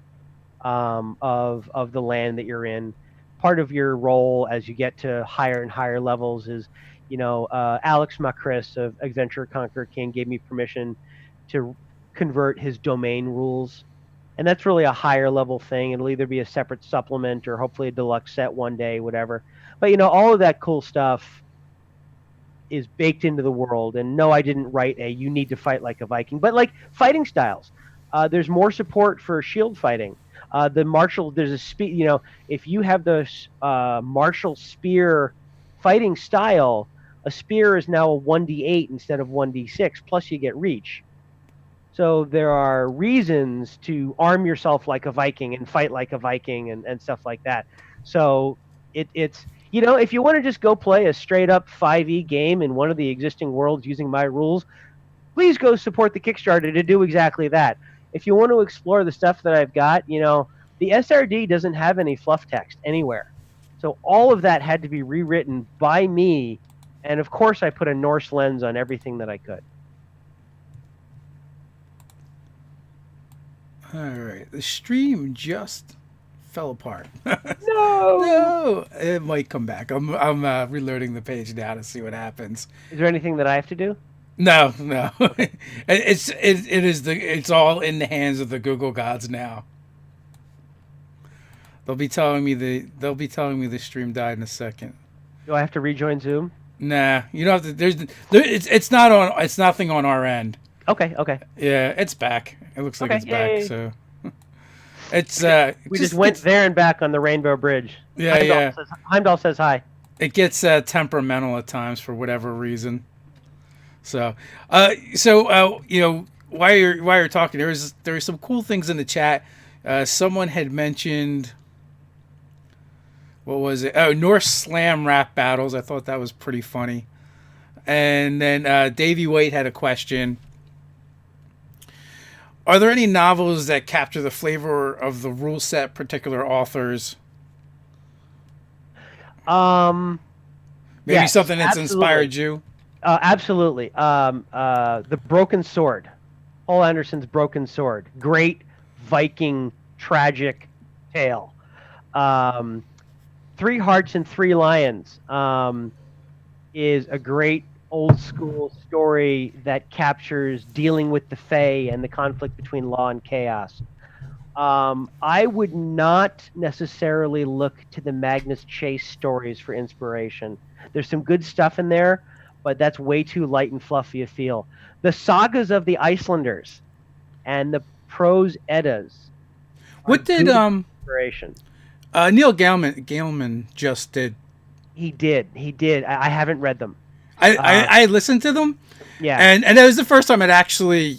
of the land that you're in? Part of your role as you get to higher and higher levels is, Alex Macris of Adventure Conquer King gave me permission to convert his domain rules, and that's really a higher level thing. It'll either be a separate supplement or hopefully a deluxe set one day, whatever. But all of that cool stuff is baked into the world. And no, I didn't write you need to fight like a Viking, but like fighting styles. There's more support for shield fighting. There's a speed. If you have the martial spear fighting style, a spear is now a 1d8 instead of 1d6. Plus, you get reach. So there are reasons to arm yourself like a Viking and fight like a Viking and stuff like that. So it's if you want to just go play a straight up 5e game in one of the existing worlds using my rules, please go support the Kickstarter to do exactly that. If you want to explore the stuff that I've got, the SRD doesn't have any fluff text anywhere. So all of that had to be rewritten by me. And of course, I put a Norse lens on everything that I could. All right, the stream just fell apart. No, It might come back. I'm reloading the page now to see what happens. Is there anything that I have to do? No. It's all in the hands of the Google gods now. They'll be telling me the stream died in a second. Do I have to rejoin Zoom? Nah, you don't have to. It's not on. It's nothing on our end. Okay. Yeah, it's back. It looks like Okay, it's back. yay. So it's We just went there and back on the Rainbow Bridge. Yeah. Heimdall says hi. It gets temperamental at times for whatever reason. So while you're talking, there were some cool things in the chat. Someone had mentioned, what was it? Oh, Norse slam rap battles. I thought that was pretty funny. And then Davey White had a question. Are there any novels that capture the flavor of the rule set, particular authors? Maybe yes, something that's inspired you? Absolutely. The Broken Sword. Paul Anderson's Broken Sword. Great Viking tragic tale. 3 Hearts and 3 Lions is a great old school story that captures dealing with the Fae and the conflict between law and chaos. I would not necessarily look to the Magnus Chase stories for inspiration. There's some good stuff in there, but that's way too light and fluffy a feel. The sagas of the Icelanders and the prose Eddas. What did inspiration? Neil Gaiman just did? He did. I haven't read them. I listened to them. Yeah. And that was the first time I'd actually,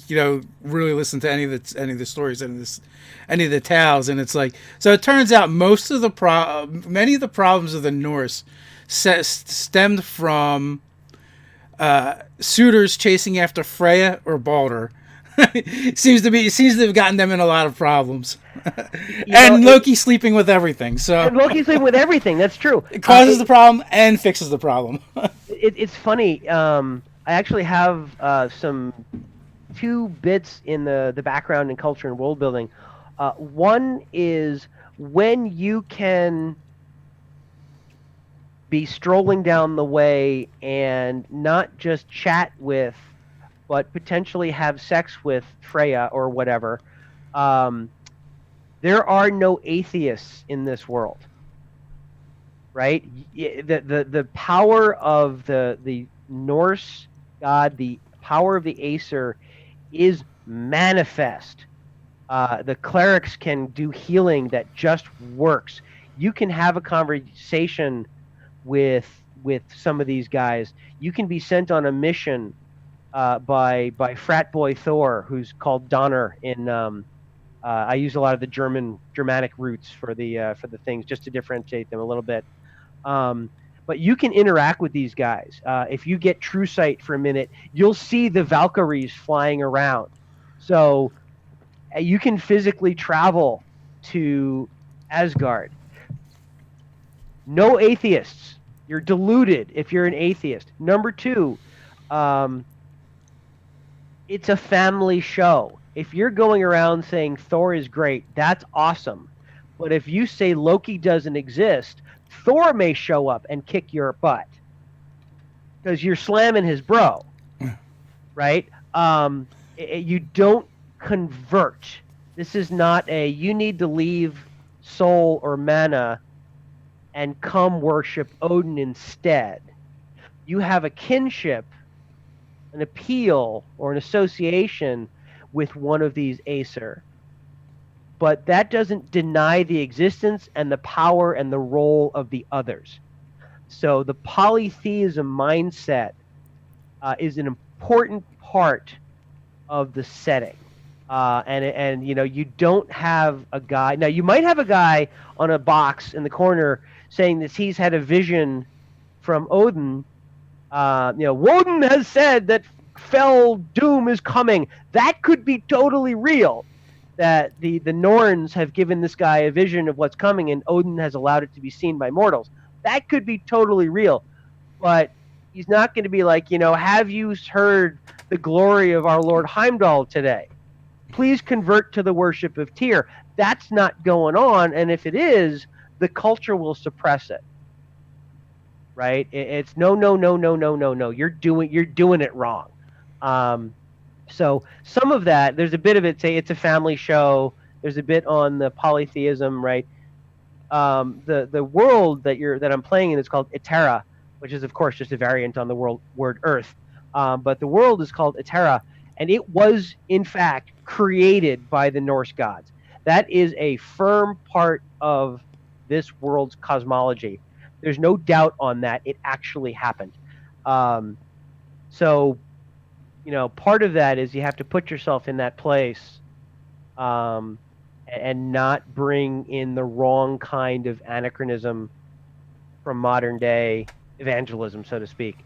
really listened to any of the stories and any of the tales. And it's like, so it turns out many of the problems of the Norse stemmed from suitors chasing after Freya or Balder. seems to have gotten them in a lot of problems. Loki sleeping with everything. And Loki sleeping with everything. That's true. It causes the problem and fixes the problem. It's funny. I actually have some 2 bits in the background and culture and world building. One is when you can be strolling down the way and not just chat with, but potentially have sex with Freya or whatever. There are no atheists in this world, right? The power of the Norse god, the power of the Aesir, is manifest. The clerics can do healing that just works. You can have a conversation with some of these guys. You can be sent on a mission by frat boy Thor, who's called Donner in. I use a lot of the Germanic roots for the things just to differentiate them a little bit. Um, but you can interact with these guys. If you get True Sight for a minute, you'll see the Valkyries flying around. So you can physically travel to Asgard. No atheists. You're deluded if you're an atheist. Number two, um, it's a family show. If you're going around saying Thor is great, that's awesome. But if you say Loki doesn't exist, Thor may show up and kick your butt because you're slamming his bro, right? You don't convert. This is not a you need to leave soul or mana and come worship Odin instead. You have a kinship, an appeal, or an association with one of these Aesir. But that doesn't deny the existence and the power and the role of the others. So the polytheism mindset is an important part of the setting. And you know, you don't have a guy. Now you might have a guy on a box in the corner saying that he's had a vision from Odin. You know, Woden has said that fell doom is coming. That could be totally real. That the Norns have given this guy a vision of what's coming, and Odin has allowed it to be seen by mortals. That could be totally real, but he's not going to be like, you know, have you heard the glory of our Lord Heimdall today? Please convert to the worship of Tyr. That's not going on, and if it is, the culture will suppress it. Right? It's no, no, no, no, no, no, no. You're doing it wrong. So some of that, there's a bit of it. Say it's a family show. There's a bit on the polytheism, right? The world that I'm playing in is called Etera, which is of course just a variant on the word Earth. But the world is called Etera, and it was in fact created by the Norse gods. That is a firm part of this world's cosmology. There's no doubt on that. It actually happened. So, you know, part of that is you have to put yourself in that place and not bring in the wrong kind of anachronism from modern day evangelism, so to speak.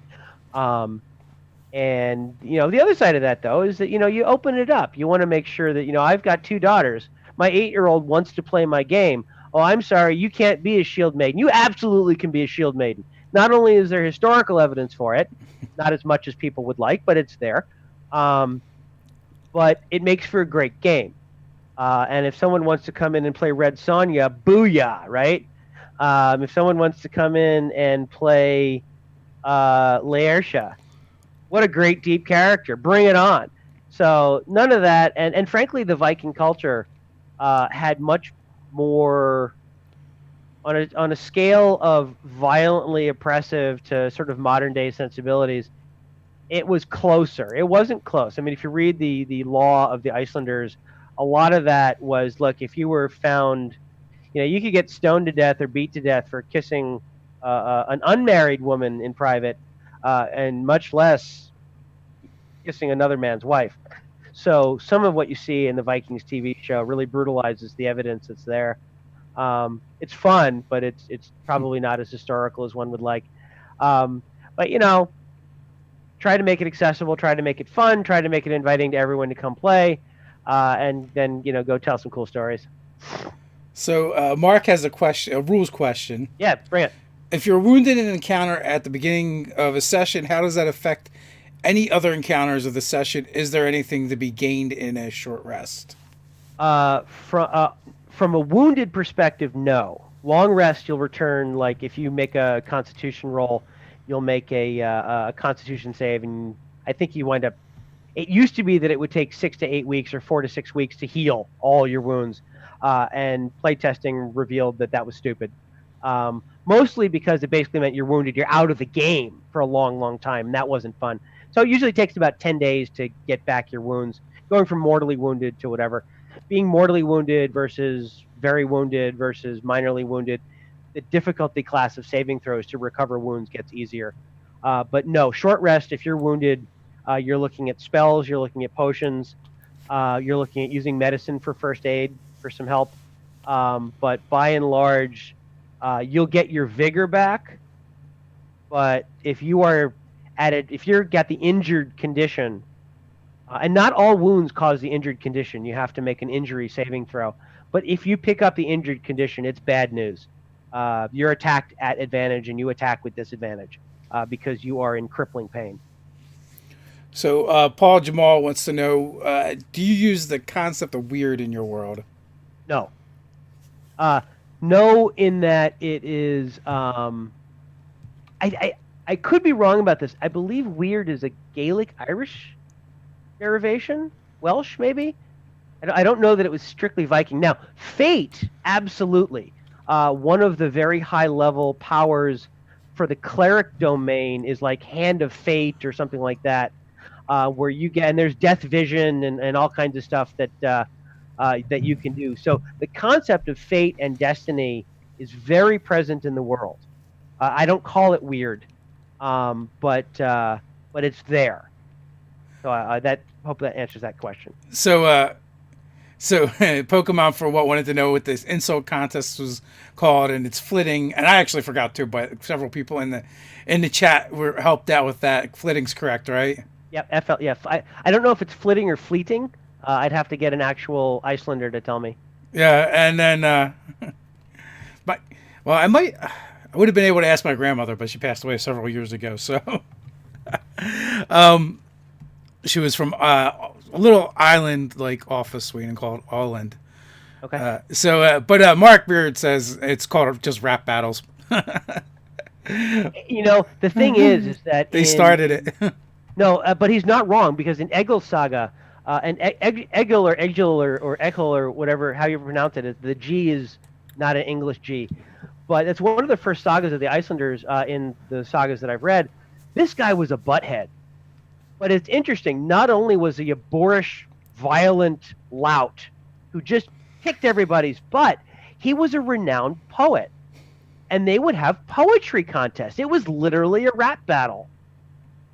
And, you know, the other side of that, though, is that, you know, you open it up. You want to make sure that, you know, I've got 2 daughters. My 8-year-old wants to play my game. Oh, I'm sorry, you can't be a shield maiden. You absolutely can be a shield maiden. Not only is there historical evidence for it, not as much as people would like, but it's there. But it makes for a great game. And if someone wants to come in and play Red Sonja, booyah, right? If someone wants to come in and play Laersha, what a great deep character. Bring it on. So none of that. And frankly, the Viking culture had much more on a scale of violently oppressive to sort of modern day sensibilities. It was closer. It wasn't close. I mean, if you read the law of the Icelanders, a lot of that was, look, if you were found, you know, you could get stoned to death or beat to death for kissing an unmarried woman in private, and much less kissing another man's wife. So some of what you see in the Vikings TV show really brutalizes the evidence that's there. It's fun, but it's probably not as historical as one would like. But you know, try to make it accessible, try to make it fun, try to make it inviting to everyone to come play, and then, you know, go tell some cool stories. So Mark has a rules question. Yeah, bring it. If you're wounded in an encounter at the beginning of a session, how does that affect any other encounters of the session? Is there anything to be gained in a short rest? From a wounded perspective, no. Long rest, you'll return. Like if you make a Constitution roll, you'll make a Constitution save, and I think you wind up. It used to be that it would take 6 to 8 weeks or 4 to 6 weeks to heal all your wounds, and playtesting revealed that was stupid. Mostly because it basically meant you're wounded, you're out of the game for a long, long time, and that wasn't fun. So it usually takes about 10 days to get back your wounds, going from mortally wounded to whatever. Being mortally wounded versus very wounded versus minorly wounded, the difficulty class of saving throws to recover wounds gets easier. But no, short rest if you're wounded. You're looking at spells. You're looking at potions. You're looking at using medicine for first aid for some help. But by and large, you'll get your vigor back. But if you are at it, if you're got the injured condition, and not all wounds cause the injured condition, you have to make an injury saving throw. But if you pick up the injured condition, it's bad news. You're attacked at advantage, and you attack with disadvantage because you are in crippling pain. So Paul Jamal wants to know: do you use the concept of weird in your world? No. No, in that it is. I could be wrong about this. I believe weird is a Gaelic Irish derivation, Welsh maybe. I don't know that it was strictly Viking. Now, fate, absolutely. One of the very high level powers for the cleric domain is like Hand of Fate or something like that, where you get, and there's death vision and all kinds of stuff that that you can do. So the concept of fate and destiny is very present in the world. I don't call it weird, but it's there. So that hope that answers that question. So Pokemon for what wanted to know what this insult contest was called, and it's flitting. And I actually forgot too, but several people in the chat were helped out with that. Flitting's correct, right? Yep, FL. Yeah, I don't know if it's flitting or fleeting. I'd have to get an actual Icelander to tell me. Yeah, and then, but well, I would have been able to ask my grandmother, but she passed away several years ago. So, she was from a little island like off of Sweden called Åland. Okay. But Mark Beard says it's called just rap battles. The thing is that they started it. No, but he's not wrong because in Egil Saga, and Egil or Echel or whatever, how you pronounce it, the G is not an English G. But it's one of the first sagas of the Icelanders in the sagas that I've read. This guy was a butthead. But it's interesting. Not only was he a boorish, violent lout who just kicked everybody's butt, he was a renowned poet. And they would have poetry contests. It was literally a rap battle.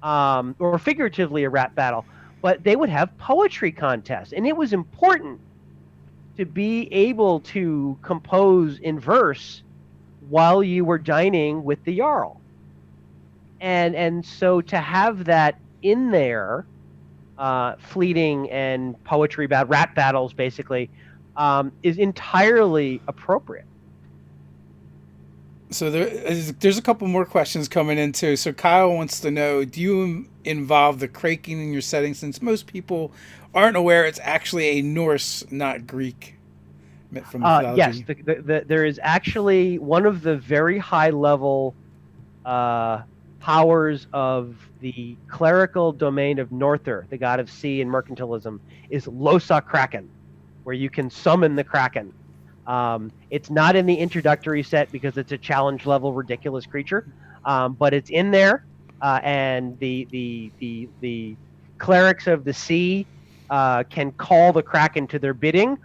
Or figuratively a rap battle, but they would have poetry contests, and it was important to be able to compose in verse while you were dining with the Jarl. And so to have that in there, fleeting and poetry rap battles basically, is entirely appropriate. So there's a couple more questions coming in too. So Kyle wants to know: do you involve the Kraken in your setting? Since most people aren't aware, it's actually a Norse, not Greek, myth from mythology. Yes, there is actually one of the very high level powers of the clerical domain of Norther, the god of sea and mercantilism, is Losa Kraken, where you can summon the Kraken. It's not in the introductory set because it's a challenge level ridiculous creature, but it's in there, and the clerics of the sea can call the Kraken to their bidding,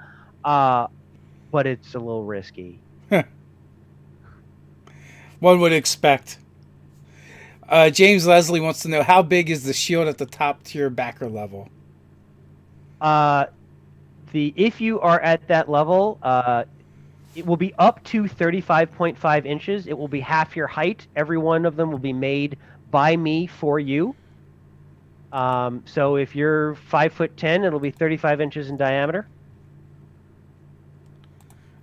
but it's a little risky. One would expect. James Leslie wants to know: how big is the shield at the top tier backer level? If you are at that level, it will be up to 35.5 inches. It will be half your height. Every one of them will be made by me for you. So if you're 5'10", it'll be 35 inches in diameter.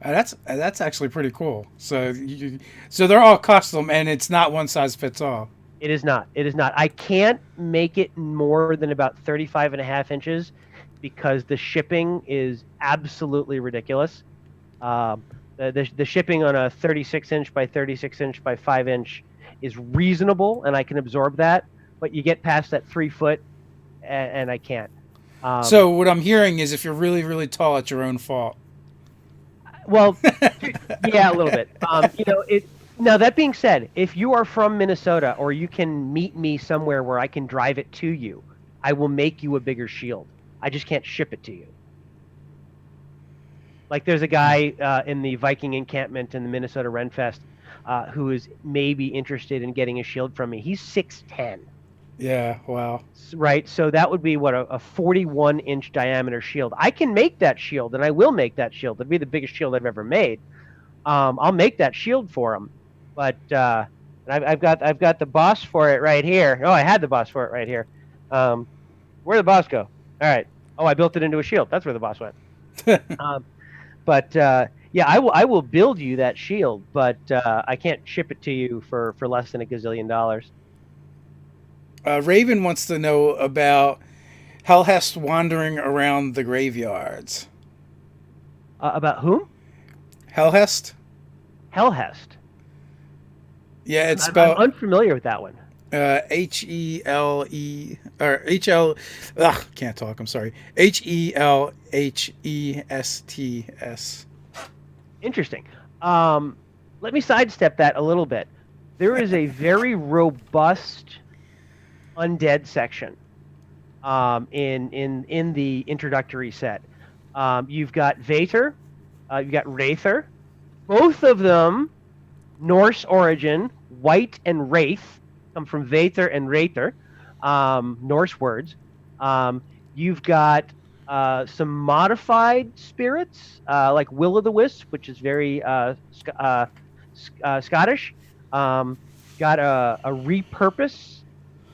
That's actually pretty cool. So they're all custom, and it's not one size fits all. It is not. It is not. I can't make it more than about 35.5 inches because the shipping is absolutely ridiculous. The shipping on a 36-inch by 36-inch by 5-inch is reasonable, and I can absorb that. But you get past that 3 foot, and I can't. So what I'm hearing is, if you're really, really tall, it's your own fault. Well, yeah, a little bit. Now, that being said, if you are from Minnesota or you can meet me somewhere where I can drive it to you, I will make you a bigger shield. I just can't ship it to you. Like there's a guy in the Viking encampment in the Minnesota Renfest who is maybe interested in getting a shield from me. He's 6'10", Yeah. Wow. Right? So that would be what a 41-inch diameter shield. I can make that shield, and I will make that shield. It'll be the biggest shield I've ever made. I'll make that shield for him, but and I've got the boss for it right here. Oh, I had the boss for it right here. Where'd the boss go? All right. Oh, I built it into a shield. That's where the boss went. Um, but yeah, I will build you that shield, but I can't ship it to you for less than $1 gazillion. Raven wants to know about Helhest wandering around the graveyards. About whom? Helhest? Hellhest. Yeah, it's I'm spelled unfamiliar with that one. Hele or HL. Ugh, can't talk. I'm sorry. Helhests. Interesting. Let me sidestep that a little bit. There is a very robust undead section in the introductory set. You've got Vater, you've got Wraither, both of them Norse origin. White and Wraith come from Vater and Wraither, Norse words. You've got some modified spirits, like Will o' the Wisp, which is very Scottish. Got a repurpose.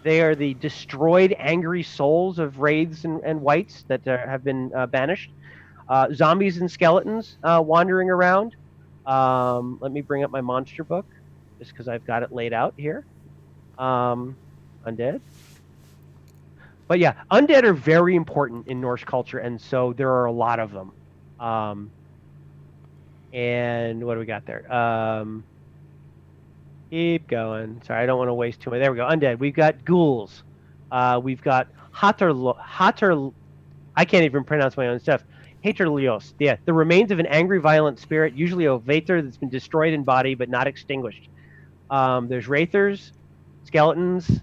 They are the destroyed, angry souls of wraiths and wights that have been banished. Zombies and skeletons wandering around. Let me bring up my monster book, just because I've got it laid out here. Undead. But yeah, undead are very important in Norse culture, and so there are a lot of them. And what do we got there? Keep going. Sorry, I don't want to waste too much. There we go. Undead. We've got ghouls. We've got Hater. I can't even pronounce my own stuff. Haterlios. Yeah, the remains of an angry, violent spirit, usually a Vater that's been destroyed in body but not extinguished. There's Wraithers, skeletons,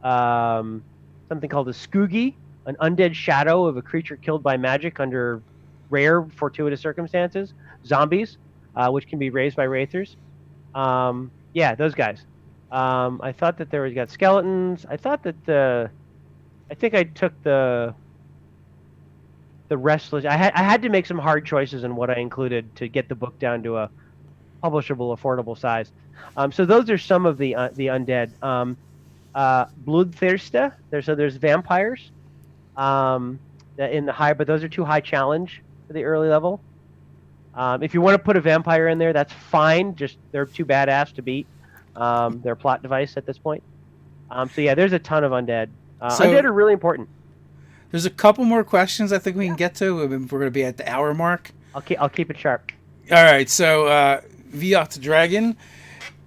something called a Skoogie, an undead shadow of a creature killed by magic under rare, fortuitous circumstances. Zombies, which can be raised by Wraithers. Yeah, those guys. I thought that there was got skeletons. I thought that I think I took the restless. I had to make some hard choices in what I included to get the book down to a publishable, affordable size. So those are some of the undead. Bloodthirster. There's vampires. In the high, but those are too high challenge for the early level. If you want to put a vampire in there, that's fine. Just they're too badass to beat. They're a plot device at this point. So yeah, there's a ton of undead. Undead are really important. There's a couple more questions I think we can get to. We're going to be at the hour mark. I'll keep it sharp. All right, so Viot Dragon.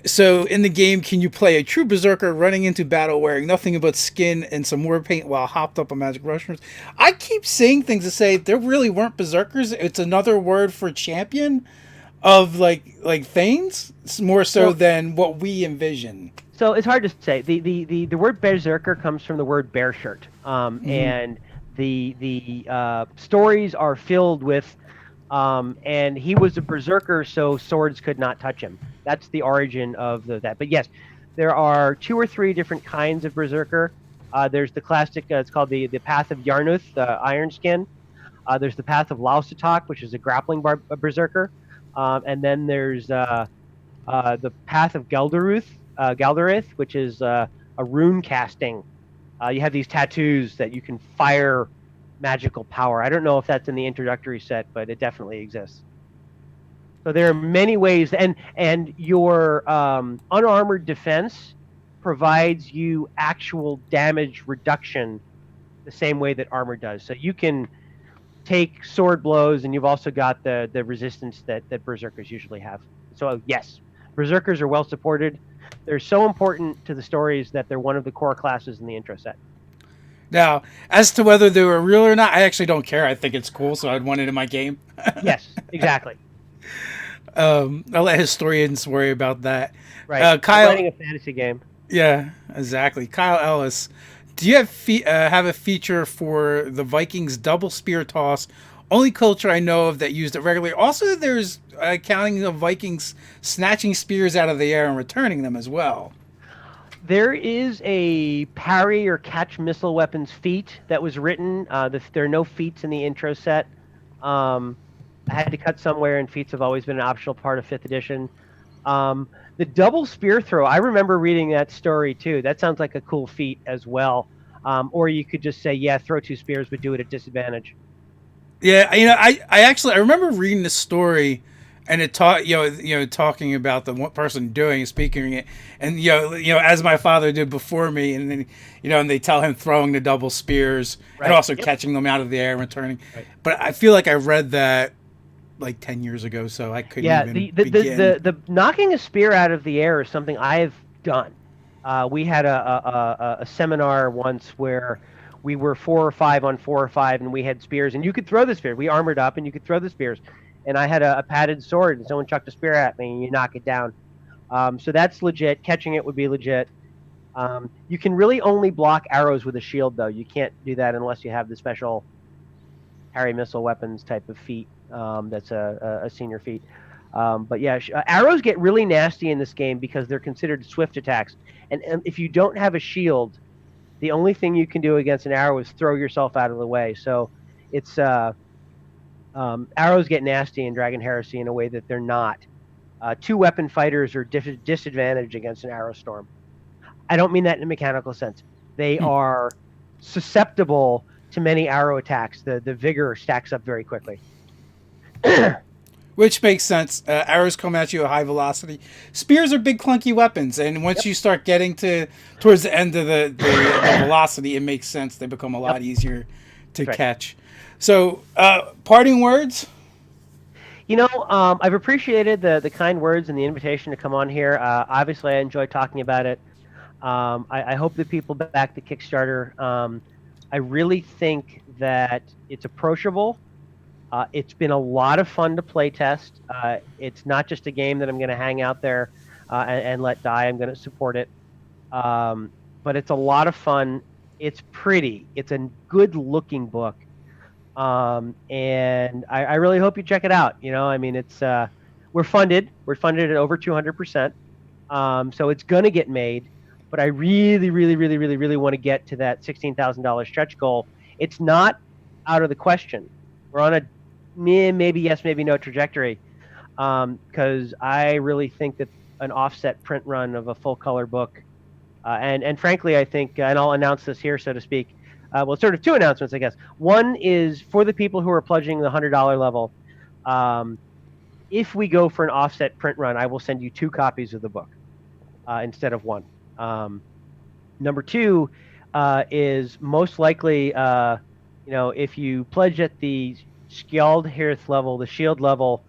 So in the game, can you play a true berserker running into battle wearing nothing but skin and some war paint while hopped up on magic mushrooms? I keep saying things to say there really weren't berserkers. It's another word for champion of like Thanes, more so than what we envision. So it's hard to say. The word berserker comes from the word bear shirt, and the stories are filled with. And he was a berserker, so swords could not touch him. That's the origin of that. But yes, there are 2 or 3 different kinds of berserker. There's the classic. It's called the Path of Yarnuth, Iron Skin. There's the Path of Lausatok, which is a grappling berserker. And then there's the Path of Galdarith, which is a rune casting. You have these tattoos that you can fire magical power. I don't know if that's in the introductory set, but it definitely exists. So there are many ways, and your unarmored defense provides you actual damage reduction the same way that armor does. So you can take sword blows, and you've also got the resistance that berserkers usually have. So yes, berserkers are well supported. They're so important to the stories that they're one of the core classes in the intro set. Now, as to whether they were real or not, I actually don't care. I think it's cool, so I'd want it in my game. Yes, exactly. I'll let historians worry about that. Right. Kyle, writing a fantasy game. Yeah, exactly. Kyle Ellis, do you have a feature for the Vikings double spear toss? Only culture I know of that used it regularly. Also, there's accounting of Vikings snatching spears out of the air and returning them as well. There is a parry or catch missile weapons feat that was written. There are no feats in the intro set. Um, I had to cut somewhere, and feats have always been an optional part of 5th edition. Um, the double spear throw, I remember reading that story too. That sounds like a cool feat as well. Or you could just say, yeah, throw 2 spears, but do it at disadvantage. Yeah, I remember reading the story, and it taught talking about the one person doing speaking it, and as my father did before me, and then and they tell him throwing the double spears and Right. also Yep. catching them out of the air and returning. Right. But I feel like I read that like 10 years ago, so I couldn't Yeah, even begin. the knocking a spear out of the air is something I've done. We had a seminar once where we were 4 or 5 on 4 or 5, and we had spears, and you could throw the spear. We armored up, and you could throw the spears. And I had a padded sword, and someone chucked a spear at me, and you knock it down. So that's legit. Catching it would be legit. You can really only block arrows with a shield, though. You can't do that unless you have the special parry missile weapons type of feat. That's a senior feat. But yeah, arrows get really nasty in this game because they're considered swift attacks. And if you don't have a shield, the only thing you can do against an arrow is throw yourself out of the way. So it's arrows get nasty in Dragon Heresy in a way that they're not. 2-weapon fighters are disadvantaged against an arrow storm. I don't mean that in a mechanical sense. They are susceptible to many arrow attacks. The vigor stacks up very quickly. Which makes sense. Arrows come at you at high velocity. Spears are big clunky weapons, and once you start getting towards the end of the velocity, it makes sense. They become a lot easier to catch. So, parting words. I've appreciated the kind words and the invitation to come on here. Obviously, I enjoy talking about it. I hope that people back the Kickstarter. I really think that it's approachable. It's been a lot of fun to play test. It's not just a game that I'm going to hang out there and let die. I'm going to support it. But it's a lot of fun. It's pretty. It's a good looking book. And I really hope you check it out. I mean, it's we're funded. We're funded at over 200%. So it's going to get made. But I really, really, really, really, really want to get to that $16,000 stretch goal. It's not out of the question. We're on a maybe yes, maybe no trajectory. Because I really think that an offset print run of a full color book, and frankly, I think, and I'll announce this here, so to speak. Well, sort of 2 announcements, I guess. One is for the people who are pledging the $100 level. If we go for an offset print run, I will send you 2 copies of the book instead of 1. Number 2 is most likely, if you pledge at the Skjaldhirth level, the shield level,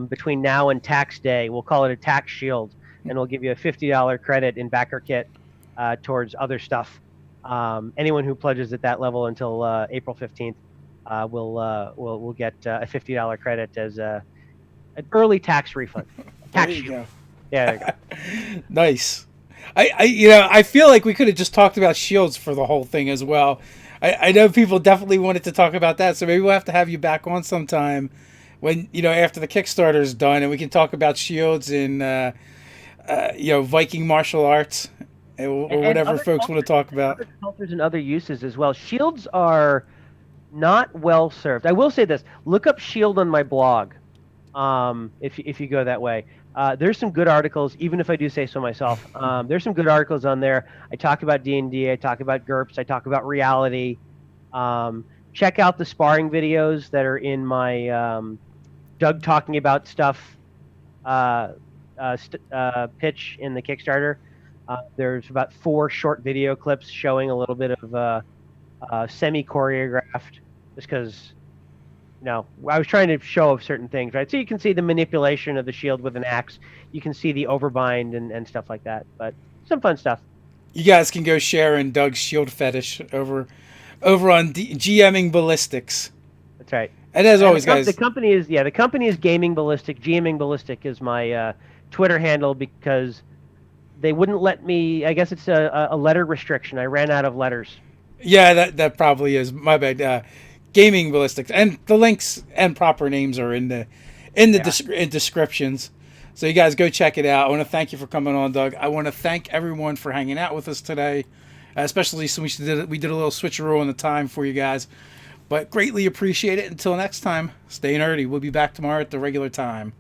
between now and tax day, we'll call it a tax shield, and we'll give you a $50 credit in backer kit towards other stuff. Anyone who pledges at that level until April 15th will get a $50 credit as an early tax refund. There you go. Yeah, there you go. Nice. I feel like we could have just talked about shields for the whole thing as well. I know people definitely wanted to talk about that, so maybe we'll have to have you back on sometime when after the Kickstarter is done, and we can talk about shields and Viking martial arts or whatever folks want to talk about. Other cultures and other uses as well. Shields are not well served. I will say this: look up shield on my blog. If you go that way. There's some good articles, even if I do say so myself. There's some good articles on there. I talk about D&D, I talk about GURPS, I talk about reality. Check out the sparring videos that are in my Doug talking about stuff pitch in the Kickstarter. There's about 4 short video clips showing a little bit of semi-choreographed, just because I was trying to show certain things, right? So you can see the manipulation of the shield with an axe. You can see the overbind and stuff like that. But some fun stuff. You guys can go share in Doug's shield fetish over on GMing Ballistics. That's right. And as always, guys, the company is Gaming Ballistic. GMing Ballistic is my Twitter handle because they wouldn't let me. I guess it's a letter restriction. I ran out of letters. Yeah, that probably is my bad. Gaming Ballistics, and the links and proper names are in the descriptions. So you guys go check it out. I want to thank you for coming on, Doug. I want to thank everyone for hanging out with us today, especially since we did a little switcheroo on the time for you guys. But greatly appreciate it. Until next time, stay nerdy. We'll be back tomorrow at the regular time.